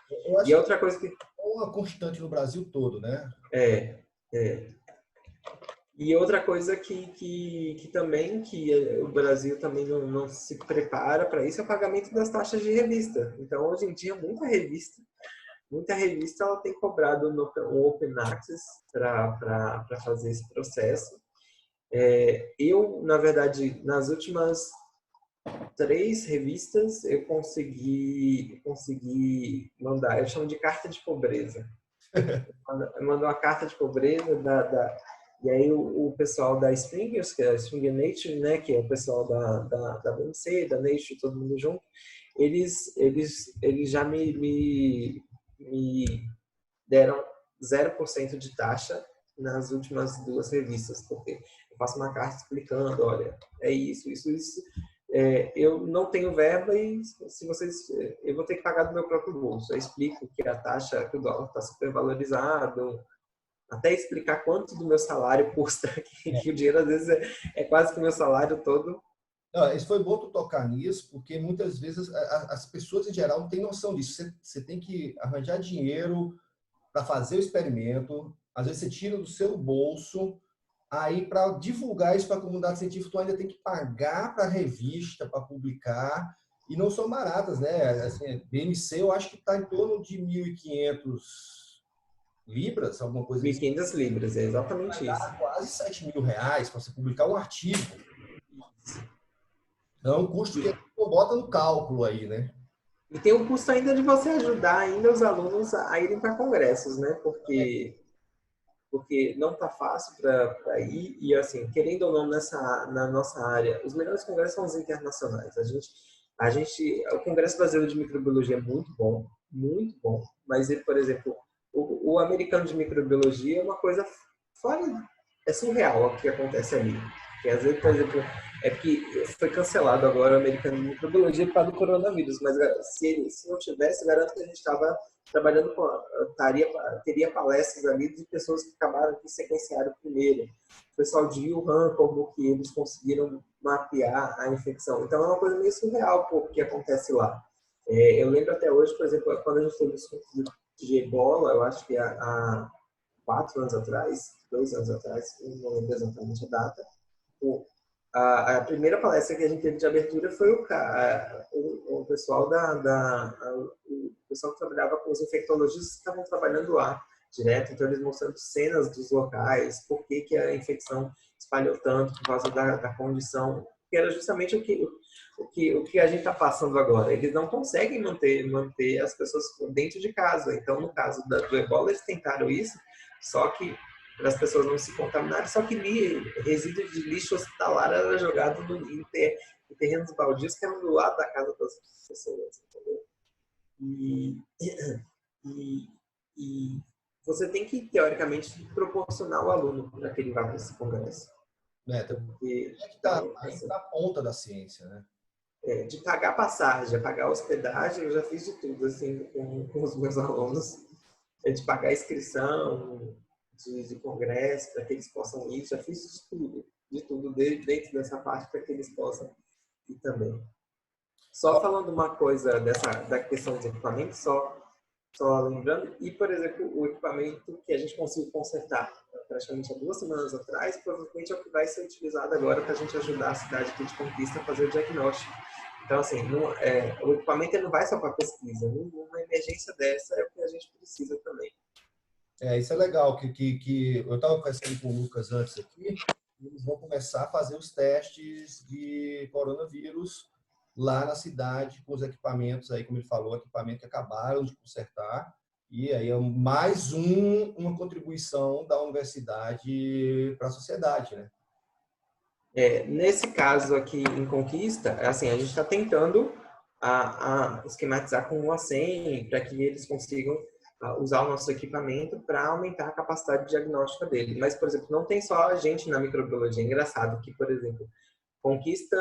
Eu E acho a que outra coisa que... é uma constante no Brasil todo, né? É, é. E outra coisa que também, que o Brasil também não se prepara para isso, é o pagamento das taxas de revista. Então, hoje em dia, muita revista ela tem cobrado um Open Access para fazer esse processo. Eu, na verdade, nas últimas 3 revistas, eu consegui mandar, eu chamo de carta de pobreza. Eu mando uma carta de pobreza e aí o pessoal da Springers, que é a Springer Nature, né, que é o pessoal da BMC, da Nature, todo mundo junto, eles já me deram 0% de taxa nas últimas 2 revistas, porque eu faço uma carta explicando, olha, é isso, isso, isso. Eu não tenho verba e se vocês, eu vou ter que pagar do meu próprio bolso. Eu explico que a taxa, que o dólar está super valorizado, até explicar quanto do meu salário custa, que o dinheiro às vezes é quase que o meu salário todo. Não, isso foi bom tu tocar nisso, porque muitas vezes as pessoas em geral não têm noção disso. Você tem que arranjar dinheiro para fazer o experimento, às vezes você tira do seu bolso, aí para divulgar isso para a comunidade científica, tu ainda tem que pagar para a revista, para publicar, e não são baratas, né? Assim, BMC eu acho que está em torno de 1.500 libras, alguma coisa assim, 1.500 libras, é exatamente isso. dá quase 7 mil reais para você publicar um artigo. Então, é um custo que a gente não bota no cálculo aí, né? E tem o custo ainda de você ajudar ainda os alunos a irem para congressos, né? Porque não tá fácil para ir e assim, querendo ou não na nossa área, os melhores congressos são os internacionais. O Congresso Brasileiro de Microbiologia é muito bom, mas ele, por exemplo, o americano de microbiologia é uma coisa fora, é surreal o que acontece ali. Que às vezes, por exemplo, é porque foi cancelado agora o americano de microbiologia por causa do coronavírus, mas se não tivesse, garanto que a gente estava trabalhando teria palestras ali de pessoas que acabaram de sequenciar primeiro. O pessoal de Wuhan, como que eles conseguiram mapear a infecção. Então é uma coisa meio surreal o que acontece lá. Eu lembro até hoje, por exemplo, quando a gente teve o surto de ebola, eu acho que há 4 anos atrás, 2 anos atrás, não lembro exatamente a data, a primeira palestra que a gente teve de abertura foi o pessoal o pessoal que trabalhava com os infectologistas que estavam trabalhando lá direto, então eles mostrando cenas dos locais, por que a infecção espalhou tanto por causa da condição, que era justamente o que a gente está passando agora. Eles não conseguem manter as pessoas dentro de casa. Então, no caso do ebola, eles tentaram isso, só que para as pessoas não se contaminarem, só que resíduo de lixo hospitalar era jogado em terrenos baldios que eram do lado da casa das pessoas, entendeu? E, e você tem que, teoricamente, proporcionar o aluno para que ele vá para esse congresso. Porque é que está aí na ponta da ciência, né? De pagar passagem, pagar hospedagem, eu já fiz de tudo, assim, com os meus alunos. De pagar inscrição de congresso, para que eles possam ir, já fiz de tudo dentro dessa parte para que eles possam ir também. Só falando uma coisa da questão dos equipamentos, só lembrando, e, por exemplo, o equipamento que a gente conseguiu consertar praticamente há 2 semanas atrás, provavelmente é o que vai ser utilizado agora para a gente ajudar a cidade aqui de Conquista a fazer o diagnóstico. Então, assim, o equipamento não vai só para pesquisa. Uma emergência dessa é o que a gente precisa também. Isso é legal, que eu estava conversando com o Lucas antes aqui, e eles vão começar a fazer os testes de coronavírus lá na cidade, com os equipamentos aí, como ele falou, equipamento que acabaram de consertar, e aí é mais uma contribuição da universidade para a sociedade, né? Nesse caso aqui em Conquista, assim, a gente está tentando a esquematizar com o ACEM para que eles consigam usar o nosso equipamento para aumentar a capacidade diagnóstica dele. Mas, por exemplo, não tem só a gente na microbiologia. É engraçado que, por exemplo, Conquista,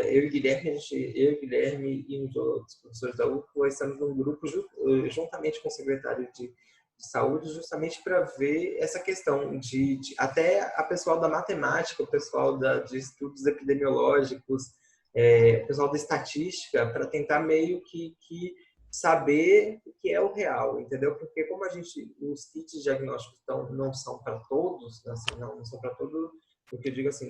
eu e Guilherme e uns outros professores da UFO, estamos num grupo juntamente com o secretário de saúde, justamente para ver essa questão de até a pessoal da matemática, o pessoal de estudos epidemiológicos, o pessoal da estatística, para tentar meio que saber o que é o real, entendeu? Porque como os kits diagnósticos não são para todos, assim, não são para todos, porque eu digo assim,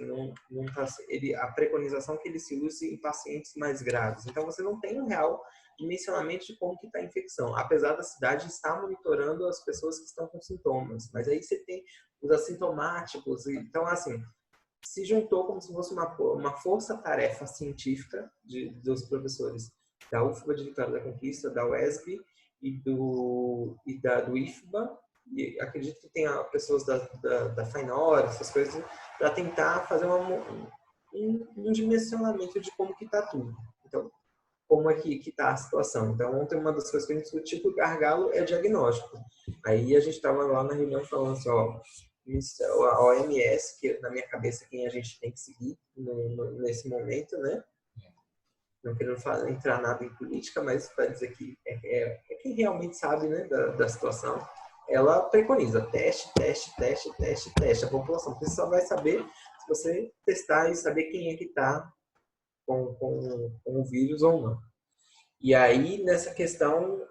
a preconização que ele se use em pacientes mais graves. Então você não tem um real dimensionamento de como que está a infecção, apesar da cidade estar monitorando as pessoas que estão com sintomas, mas aí você tem os assintomáticos, então assim, se juntou como se fosse uma força-tarefa científica dos professores da UFBA de Vitória da Conquista, da UESB e do IFBA, e acredito que tenha pessoas da FAINOR, essas coisas, para tentar fazer um dimensionamento de como que está tudo. Então, como é que está a situação. Então, ontem uma das coisas que a gente discutiu com o gargalo é diagnóstico. Aí a gente estava lá na reunião falando assim, a OMS, que na minha cabeça quem a gente tem que seguir nesse momento, né? Não querendo entrar nada em política, mas para dizer que é quem realmente sabe, né, da situação. Ela preconiza teste. A população, você só vai saber se você testar e saber quem é que está com o vírus ou não. E aí, nessa questão,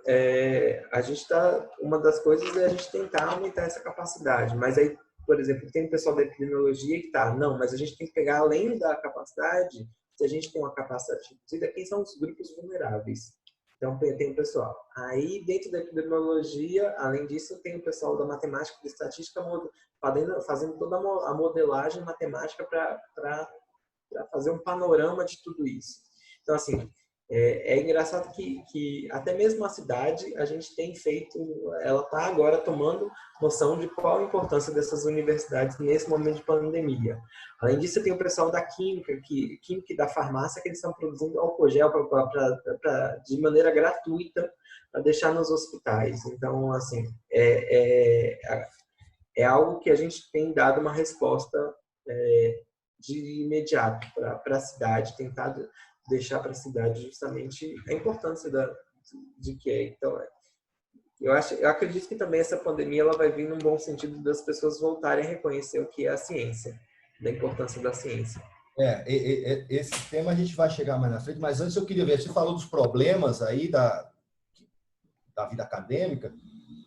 uma das coisas é a gente tentar aumentar essa capacidade. Mas aí, por exemplo, tem o pessoal da epidemiologia que não, mas a gente tem que pegar além da capacidade, se a gente tem uma capacidade reduzida, quem são os grupos vulneráveis. Então, tem o pessoal. Aí, dentro da epidemiologia, além disso, tem o pessoal da matemática e da estatística fazendo toda a modelagem matemática para fazer um panorama de tudo isso. Então, assim, é engraçado que até mesmo a cidade, a gente tem feito, ela está agora tomando noção de qual a importância dessas universidades nesse momento de pandemia. Além disso, tem o pessoal da química e da farmácia, que eles estão produzindo álcool gel de maneira gratuita para deixar nos hospitais. Então, assim, é algo que a gente tem dado uma resposta de imediato para a cidade, tentar deixar para a cidade justamente a importância de que é. Então, eu acredito que também essa pandemia ela vai vir num bom sentido das pessoas voltarem a reconhecer o que é a ciência, da importância da ciência. Esse tema a gente vai chegar mais na frente, mas antes eu queria ver, você falou dos problemas aí da vida acadêmica,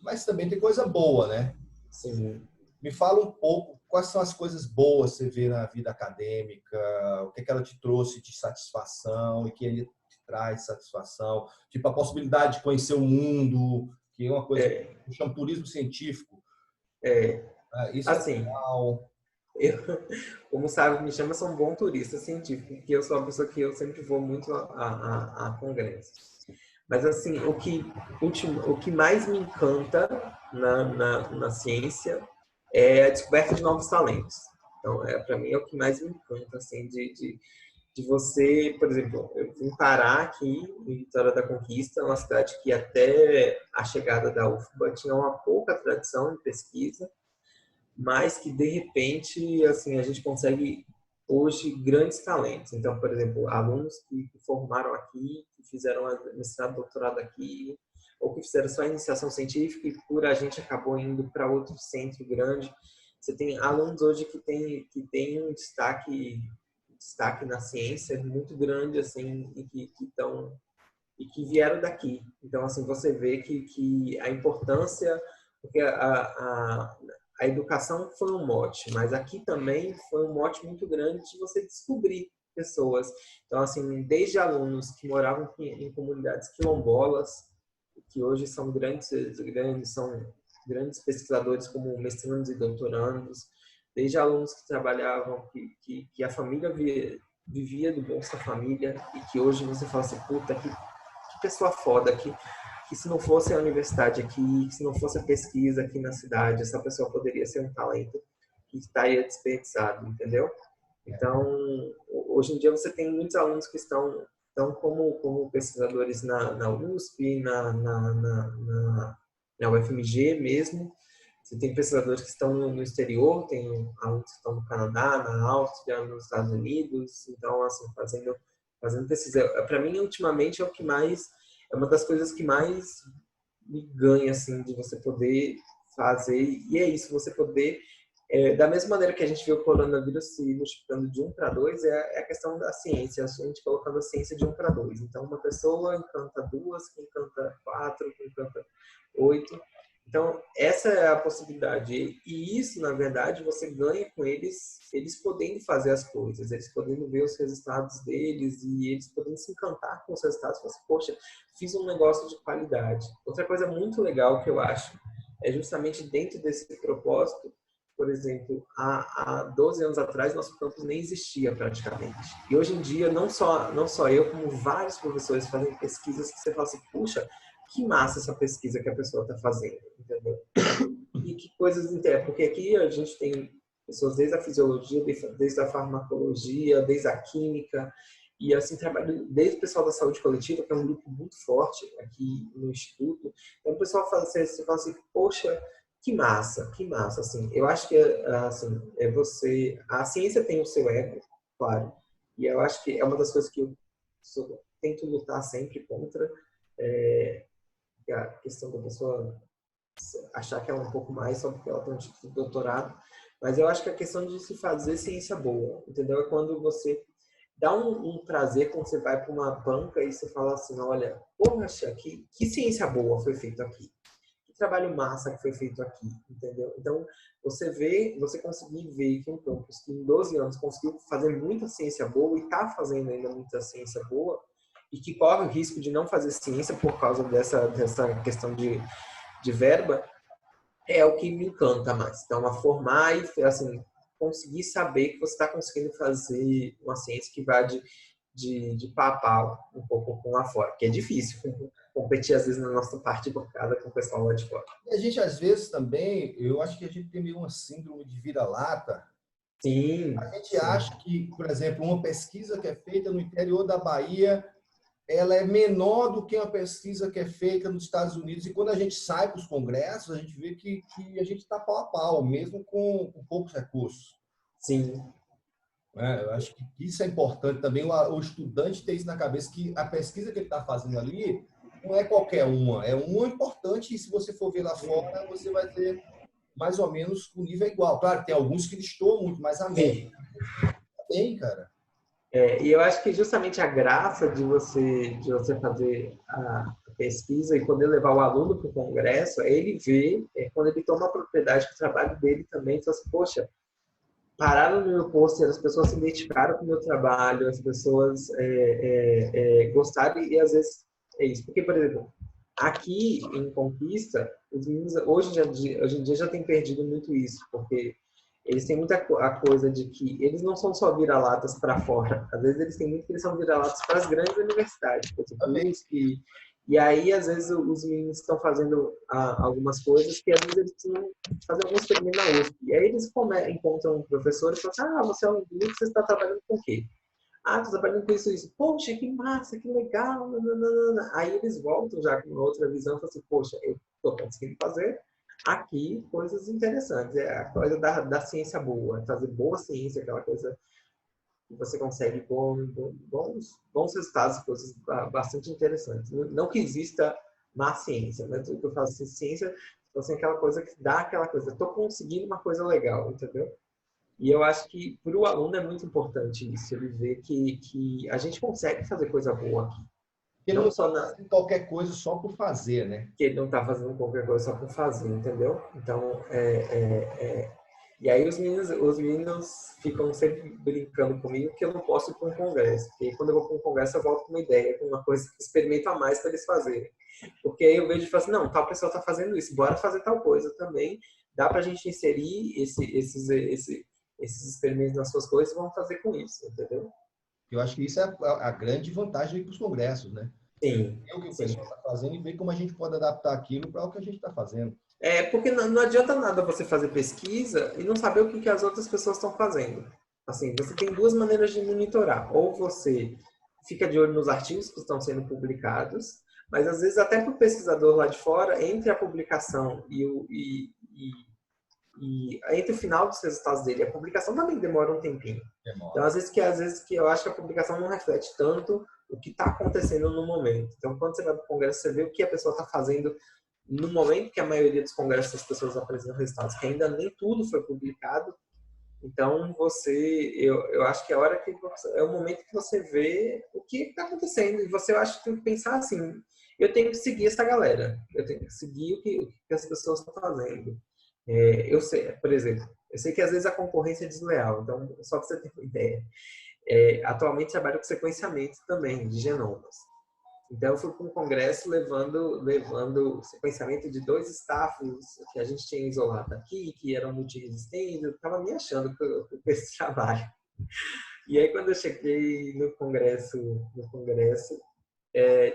mas também tem coisa boa, né? Sim. Me fala um pouco, quais são as coisas boas que você vê na vida acadêmica, o que ela te trouxe de satisfação e que ele te traz satisfação, tipo a possibilidade de conhecer o mundo, que é uma coisa que eu chamo turismo científico. Isso assim, legal. Como sabe, me chama sou um bom turista científico, porque eu sou uma pessoa que eu sempre vou muito a congressos. Mas, assim, o que mais me encanta na ciência é a descoberta de novos talentos. Então, para mim, é o que mais me encanta, assim, de você, por exemplo, eu vim parar aqui em Vitória da Conquista, uma cidade que até a chegada da UFBA tinha uma pouca tradição em pesquisa, mas que, de repente, assim, a gente consegue hoje grandes talentos. Então, por exemplo, alunos que formaram aqui, que fizeram mestrado, doutorado aqui, ou que fizeram só iniciação científica e por a gente acabou indo para outro centro grande. Você tem alunos hoje que tem um destaque na ciência muito grande, assim, e que estão e que vieram daqui. Então, assim, você vê que a importância, porque a educação foi um mote, mas aqui também foi um mote muito grande de você descobrir pessoas. Então, assim, desde alunos que moravam em comunidades quilombolas, que hoje são grandes pesquisadores como mestrandos e doutorandos, desde alunos que trabalhavam, que a família vivia do Bolsa Família e que hoje você fala assim, puta, que pessoa foda, que se não fosse a universidade aqui, se não fosse a pesquisa aqui na cidade, essa pessoa poderia ser um talento que estaria desperdiçado, entendeu? Então, hoje em dia você tem muitos alunos que estão como pesquisadores na USP, na UFMG mesmo. Você tem pesquisadores que estão no exterior, tem alunos que estão no Canadá, na Áustria, nos Estados Unidos, então, assim, fazendo pesquisa. Para mim, ultimamente, é uma das coisas que mais me ganha, assim, de você poder fazer, e é isso, você poder, da mesma maneira que a gente vê o coronavírus se multiplicando de 1 para 2, é a questão da ciência, a gente colocando a ciência de 1 para 2. Então, uma pessoa encanta 2, que encanta 4, que encanta 8. Então, essa é a possibilidade. E isso, na verdade, você ganha com eles podendo fazer as coisas, eles podendo ver os resultados deles e eles podendo se encantar com os resultados. Falar assim, poxa, fiz um negócio de qualidade. Outra coisa muito legal que eu acho é justamente dentro desse propósito, por exemplo, há 12 anos atrás, nosso campus nem existia praticamente. E hoje em dia, não só eu, como vários professores fazem pesquisas que você fala assim, puxa, que massa essa pesquisa que a pessoa está fazendo, entendeu? E que coisas interessantes, porque aqui a gente tem pessoas desde a fisiologia, desde a farmacologia, desde a química, e assim, trabalho desde o pessoal da saúde coletiva, que é um grupo muito forte aqui no Instituto. Então, o pessoal fala assim, você fala assim, poxa, que massa, assim. Eu acho que, assim, a ciência tem o seu ego, claro, e eu acho que é uma das coisas que eu tento lutar sempre contra, a questão da pessoa achar que ela é um pouco mais só porque ela tem um título de doutorado, mas eu acho que a questão de se fazer ciência boa, entendeu? É quando você dá um prazer quando você vai para uma banca e você fala assim, olha, poxa, que ciência boa foi feita aqui, que trabalho massa que foi feito aqui, entendeu? Então, você conseguir ver que um campus que em 12 anos conseguiu fazer muita ciência boa e está fazendo ainda muita ciência boa, e que corre o risco de não fazer ciência por causa dessa questão de verba, é o que me encanta mais. Então, a formar e, assim, conseguir saber que você está conseguindo fazer uma ciência que vai de pau a pau um pouco com lá fora, que é difícil competir, às vezes, na nossa parte bancada com o pessoal lá de fora. E a gente, às vezes, também, eu acho que a gente tem meio uma síndrome de vira-lata. Sim, A gente sim. acha que, por exemplo, uma pesquisa que é feita no interior da Bahia, ela é menor do que uma pesquisa que é feita nos Estados Unidos. E quando a gente sai para os congressos, a gente vê que a gente está pau a pau, mesmo com poucos recursos. Sim. Eu acho que isso é importante também, o estudante ter isso na cabeça, que a pesquisa que ele está fazendo ali não é qualquer uma, é uma importante, e se você for ver lá fora, você vai ter mais ou menos o nível igual. Claro, tem alguns que destoam muito, mas a média Sim. tá bem, cara. E eu acho que justamente a graça de você fazer a pesquisa e poder levar o aluno para o congresso é ele ver, quando ele toma a propriedade do trabalho dele também, então assim, poxa, pararam no meu pôster, as pessoas se identificaram com o meu trabalho, as pessoas gostaram e às vezes é isso. Porque, por exemplo, aqui em Conquista, os meninos hoje em dia já têm perdido muito isso, porque eles têm muita a coisa de que eles não são só vira-latas para fora. Às vezes eles têm muito que eles são vira-latas para as grandes universidades, por exemplo, Também. USP E aí, às vezes, os meninos estão fazendo algumas coisas que, às vezes, eles precisam fazer algum experimento na USP. E aí, eles encontram um professor e falam assim, você é um grupo, você está trabalhando com o quê? Estou trabalhando com isso, isso. Poxa, que massa, que legal. Nananana. Aí, eles voltam já com uma outra visão e falam assim, poxa, eu estou conseguindo fazer aqui coisas interessantes. É a coisa da ciência boa, fazer boa ciência, aquela coisa que você consegue bons resultados, coisas bastante interessantes. Não que exista má ciência, mas o que eu falo assim, ciência, assim, aquela coisa que dá aquela coisa, estou conseguindo uma coisa legal, entendeu? E eu acho que para o aluno é muito importante isso, ele ver que a gente consegue fazer coisa boa aqui. Ele não está fazendo qualquer coisa só por fazer, né? Que ele não está fazendo qualquer coisa só por fazer, entendeu? Então, E aí os meninos ficam sempre brincando comigo que eu não posso ir para um congresso. Porque quando eu vou para um congresso, eu volto com uma ideia, com uma coisa, experimento a mais para eles fazerem. Porque aí eu vejo e falo assim, não, tal pessoa está fazendo isso, bora fazer tal coisa também. Dá para a gente inserir esses experimentos nas suas coisas e vamos fazer com isso, entendeu? Eu acho que isso é a grande vantagem para os congressos, né? Sim. Ver o que o Sim. pessoal está fazendo e ver como a gente pode adaptar aquilo para o que a gente está fazendo. Porque não adianta nada você fazer pesquisa e não saber o que as outras pessoas estão fazendo. Assim, você tem duas maneiras de monitorar. Ou você fica de olho nos artigos que estão sendo publicados, mas às vezes até para o pesquisador lá de fora, entre a publicação e entre o final dos resultados dele, a publicação também demora um tempinho. Então, às vezes que eu acho que a publicação não reflete tanto o que está acontecendo no momento. Então, quando você vai para o congresso, você vê o que a pessoa está fazendo no momento que a maioria dos congressos as pessoas apresentam resultados, que ainda nem tudo foi publicado. Então, eu acho que é o momento que você vê o que está acontecendo. E você, eu acho que tem que pensar assim, eu tenho que seguir essa galera, eu tenho que seguir o que as pessoas estão fazendo. Eu sei, por exemplo, eu sei que às vezes a concorrência é desleal, então, só para você ter uma ideia. Atualmente trabalho com sequenciamento também, de genomas. Então, eu fui para um congresso levando sequenciamento de 2 estafos que a gente tinha isolado aqui, que eram multiresistentes. Eu estava me achando com esse trabalho. E aí, quando eu cheguei no congresso,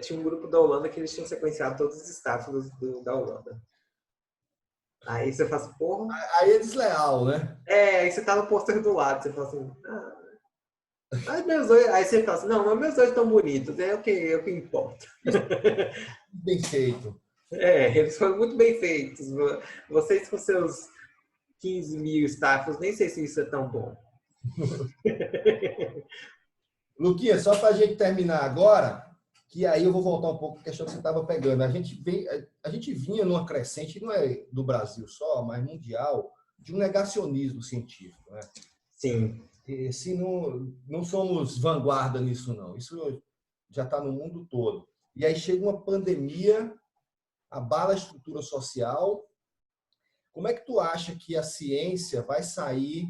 tinha um grupo da Holanda que eles tinham sequenciado todos os estafos da Holanda. Aí você fala assim, porra... Aí é desleal, né? Aí você tá no pôster do lado, você fala assim... Aí você fala assim, não, mas meus olhos estão bonitos, é o que importa. Bem feito. Eles foram muito bem feitos. Vocês com seus 15 mil staffs, nem sei se isso é tão bom. Luquinha, só para a gente terminar agora, que aí eu vou voltar um pouco à questão que você estava pegando. A gente vinha numa crescente, não é do Brasil só, mas mundial, de um negacionismo científico, né? Sim. Se não somos vanguarda nisso, não. Isso já está no mundo todo. E aí chega uma pandemia, abala a estrutura social. Como é que tu acha que a ciência vai sair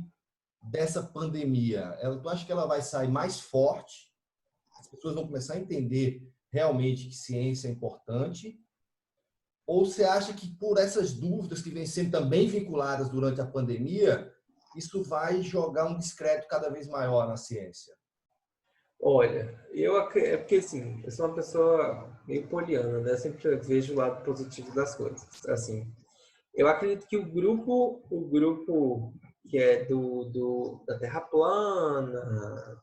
dessa pandemia? Tu acha que ela vai sair mais forte? As pessoas vão começar a entender realmente que ciência é importante? Ou você acha que por essas dúvidas que vêm sendo também vinculadas durante a pandemia, isso vai jogar um descrédito cada vez maior na ciência? Olha, porque assim, eu sou uma pessoa meio poliana, né? Eu sempre vejo o lado positivo das coisas. Assim, eu acredito que o grupo que é da Terra plana,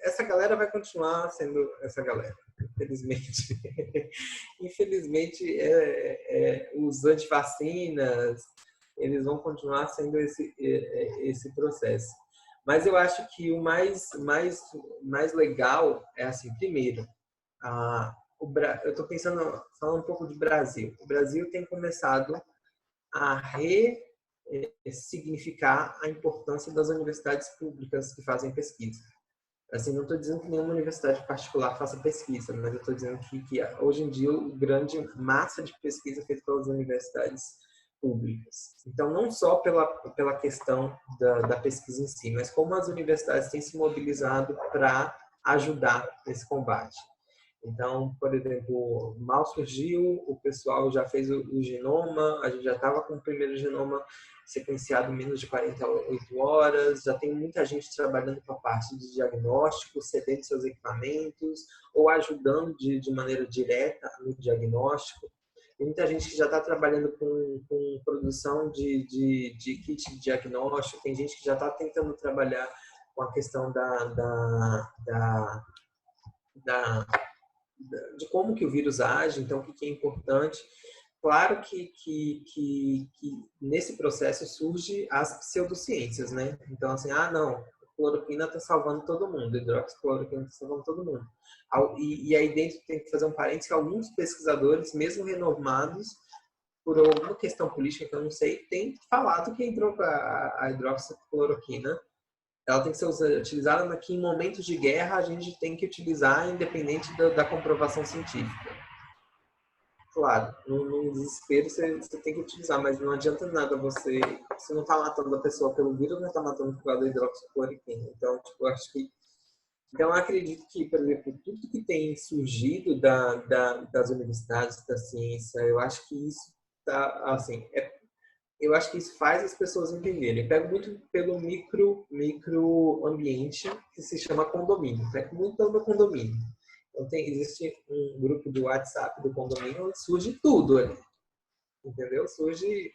essa galera vai continuar sendo essa galera, infelizmente. Infelizmente, os antivacinas, eles vão continuar sendo esse processo. Mas eu acho que o mais legal é assim, primeiro, eu estou falando um pouco de Brasil. O Brasil tem começado a ressignificar a importância das universidades públicas que fazem pesquisa. Assim, não estou dizendo que nenhuma universidade particular faça pesquisa, mas eu estou dizendo que hoje em dia o grande massa de pesquisa é feita pelas universidades públicas. Então, não só pela questão da pesquisa em si, mas como as universidades têm se mobilizado para ajudar nesse combate. Então, por exemplo, mal surgiu, o pessoal já fez o genoma, a gente já estava com o primeiro genoma sequenciado em menos de 48 horas, já tem muita gente trabalhando com a parte de diagnóstico, cedendo seus equipamentos ou ajudando de maneira direta no diagnóstico. Tem muita gente que já está trabalhando com produção de kit de diagnóstico, tem gente que já está tentando trabalhar com a questão da de como que o vírus age, então o que é importante. Claro que nesse processo surge as pseudociências, né? Então, assim, não, cloroquina está salvando todo mundo, hidroxicloroquina está salvando todo mundo. E aí dentro tem que fazer um parênteses que alguns pesquisadores, mesmo renomados, por alguma questão política que eu não sei, têm falado que a hidroxicloroquina ela tem que ser utilizada aqui em momentos de guerra, a gente tem que utilizar independente da comprovação científica. Claro, no desespero você tem que utilizar, mas não adianta nada você não está matando a pessoa pelo vírus, não está matando por causa da hidroxicloroquina. Então, tipo, eu acho que então, eu acredito que, por exemplo, tudo que tem surgido das universidades, da ciência, eu acho que isso tá, assim, eu acho que isso faz as pessoas entenderem. Eu pego muito pelo micro ambiente que se chama condomínio. Eu pego muito pelo condomínio. Então, existe um grupo de WhatsApp do condomínio onde surge tudo ali. Entendeu? Surge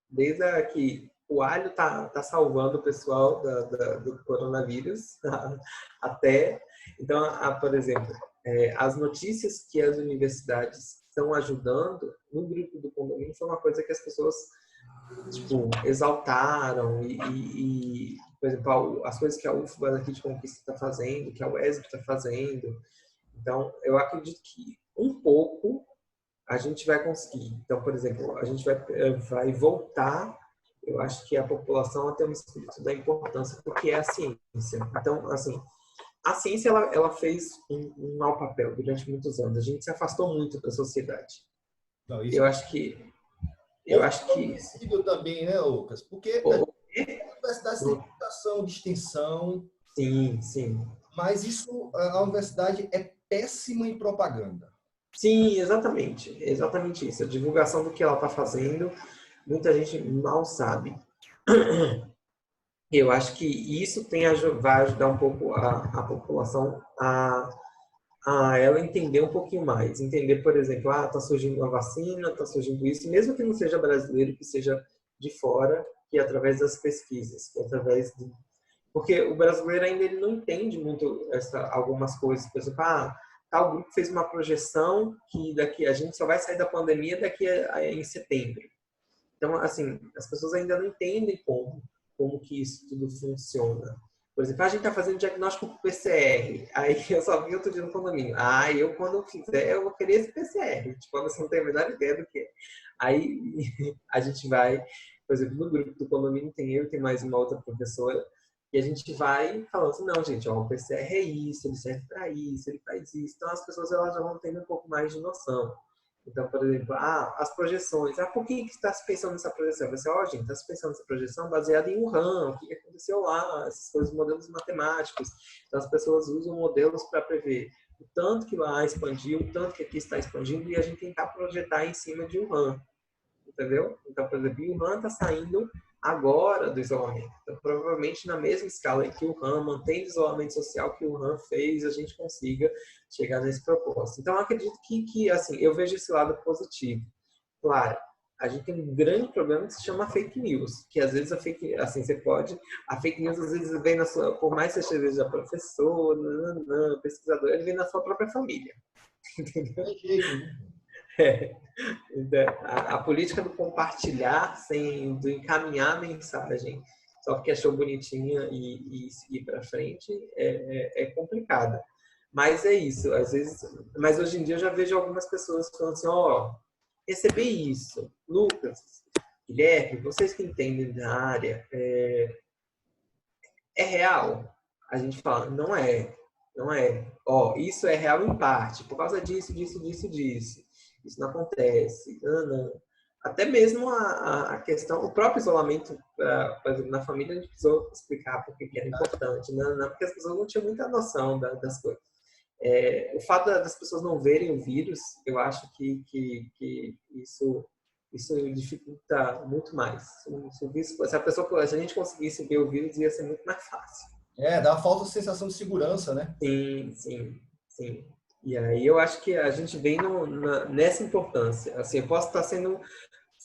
desde que o alho tá salvando o pessoal do coronavírus até... Então, por exemplo, as notícias que as universidades estão ajudando no grupo do condomínio foi uma coisa que as pessoas tipo, exaltaram por exemplo, as coisas que a UFBA aqui de Conquista está fazendo, que a UESB está fazendo. Então, eu acredito que um pouco a gente vai conseguir. Então, por exemplo, a gente vai voltar, eu acho que a população a ter um espírito da importância do que é a ciência. Então, assim, a ciência ela fez um mau papel durante muitos anos. A gente se afastou muito da sociedade. Não, eu acho que possível também, né, Lucas? Porque a universidade tem educação de extensão. Sim, sim. Mas a universidade é péssima em propaganda. Sim, exatamente. Exatamente isso. A divulgação do que ela está fazendo, muita gente mal sabe. Eu acho que isso vai ajudar um pouco a população a ela entender um pouquinho mais. Entender, por exemplo, está surgindo uma vacina, está surgindo isso, mesmo que não seja brasileiro, que seja de fora, que através das pesquisas, que através de... Porque o brasileiro ainda ele não entende muito algumas coisas. Por exemplo, tal grupo fez uma projeção que a gente só vai sair da pandemia em setembro. Então, assim, as pessoas ainda não entendem como que isso tudo funciona. Por exemplo, a gente está fazendo diagnóstico por PCR. Aí eu só vi outro dia no condomínio. Eu quando eu fizer, eu vou querer esse PCR. Tipo, você não tem a menor ideia do que é. Aí a gente vai, por exemplo, no grupo do condomínio tem eu e tem mais uma outra professora, e a gente vai falando assim, não, gente, o PCR é isso, ele serve para isso, ele faz isso. Então as pessoas elas já vão tendo um pouco mais de noção. Então, por exemplo, as projeções. Por que está se pensando nessa projeção? Você, gente, está se pensando nessa projeção baseada em Wuhan, o que aconteceu lá, essas coisas, modelos matemáticos. Então, as pessoas usam modelos para prever o tanto que lá expandiu, o tanto que aqui está expandindo, e a gente tentar projetar em cima de Wuhan. Entendeu? Então, por exemplo, Wuhan está saindo agora do isolamento. Então, provavelmente na mesma escala em que Wuhan mantém o isolamento social que Wuhan fez, a gente consiga chegar nesse propósito. Então, eu acredito que assim, eu vejo esse lado positivo. Claro, a gente tem um grande problema que se chama fake news, que às vezes a fake news às vezes vem por mais que você seja professor, pesquisador, ele vem na sua própria família. Entendeu? A política do compartilhar, do encaminhar a mensagem só porque achou bonitinha e seguir para frente é complicada. Mas é isso, às vezes. Mas hoje em dia eu já vejo algumas pessoas falando assim: recebi isso, Lucas, Guilherme, vocês que entendem da área, é real? A gente fala, não é. Isso é real em parte, por causa disso. Isso não acontece. Não. Até mesmo a questão, o próprio isolamento, por exemplo, na família, a gente precisou explicar por que era importante, não, porque as pessoas não tinham muita noção das coisas. O fato das pessoas não verem o vírus, eu acho que isso dificulta muito mais. Se a gente conseguisse ver o vírus, ia ser muito mais fácil. Dá uma falsa sensação de segurança, né? Sim, sim, sim. E aí eu acho que a gente vem nessa importância. Assim, eu posso estar sendo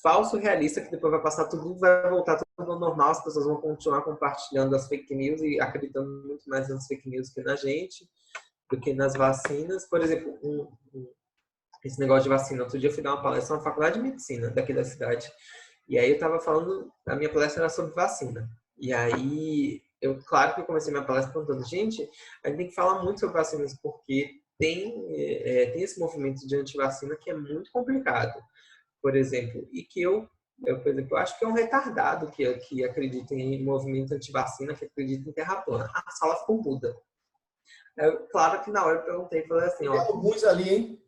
falso realista, que depois vai passar tudo, vai voltar tudo ao normal, as pessoas vão continuar compartilhando as fake news e acreditando muito mais nas fake news que na gente, do que nas vacinas. Por exemplo, esse negócio de vacina. Outro dia eu fui dar uma palestra na faculdade de medicina daqui da cidade. E aí eu estava falando, a minha palestra era sobre vacina. E aí, claro que eu comecei minha palestra perguntando, gente, a gente tem que falar muito sobre vacinas, porque tem esse movimento de antivacina que é muito complicado, por exemplo, e que por exemplo, eu acho que é um retardado que acredita em movimento antivacina, que acredita em terra plana. A sala ficou muda. Claro que na hora eu perguntei, falei assim, Tem alguns ali, hein?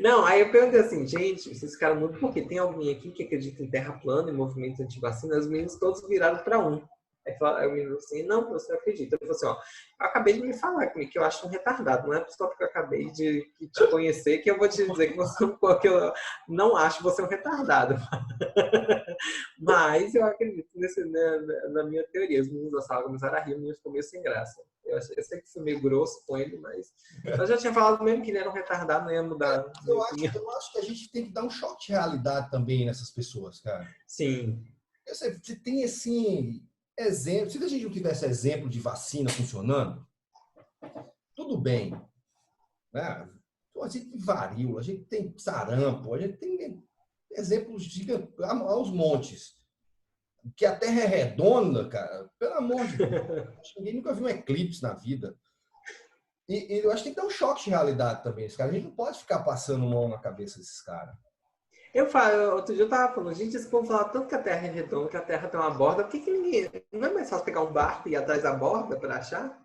Não, aí eu perguntei assim, gente, vocês ficaram muito porque tem alguém aqui que acredita em terra plana e movimento antivacina? Os meninos todos viraram para um. Aí o menino assim, não, você acredita. Ele falou assim, ó, eu acabei de me falar que eu acho um retardado, não é só porque eu acabei de te conhecer que eu vou te dizer que eu não acho você um retardado. Mas eu acredito na minha teoria. Os meninos da sala começaram a rir, o menino ficou meio sem graça. Eu sei que fui meio grosso com ele, mas eu já tinha falado mesmo que ele era um retardado, não ia mudar. Eu acho que a gente tem que dar um choque de realidade também nessas pessoas, cara. Sim. Você tem, assim, exemplo. Se a gente não tivesse exemplo de vacina funcionando, tudo bem, né? A gente tem varíola, a gente tem sarampo, a gente tem exemplos aos montes. Que a Terra é redonda, cara, pelo amor de Deus. Ninguém nunca viu um eclipse na vida. E eu acho que tem que dar um choque de realidade também. Esse cara. A gente não pode ficar passando mão na cabeça desses caras. Outro dia eu tava falando, gente, esse povo fala tanto que a Terra é redonda, que a Terra tem uma borda, por que ninguém. Não é mais fácil pegar um barco e ir atrás da borda para achar?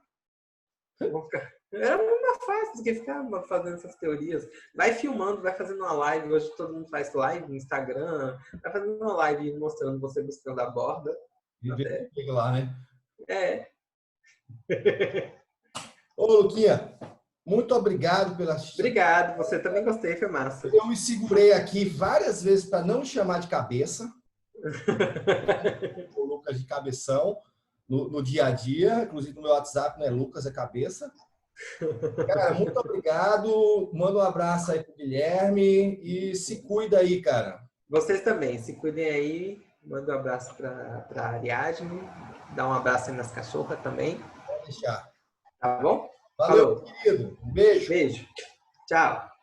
Era muito mais fácil do que ficar fazendo essas teorias. Vai filmando, vai fazendo uma live. Hoje todo mundo faz live no Instagram. Vai fazendo uma live mostrando você buscando a borda. Chega lá, né? É. Ô, Luquinha, muito obrigado pela. Obrigado, você também gostei, foi massa. Eu me segurei aqui várias vezes para não me chamar de cabeça. O Lucas de cabeção no dia a dia, inclusive no meu WhatsApp, não é Lucas, é cabeça. Cara, muito obrigado. Manda um abraço aí pro Guilherme e se cuida aí, cara. Vocês também, se cuidem aí. Manda um abraço para a Ariadne. Dá um abraço aí nas cachorras também. Pode deixar. Tá bom? Valeu, Falou. querido. Um beijo. Beijo. Tchau.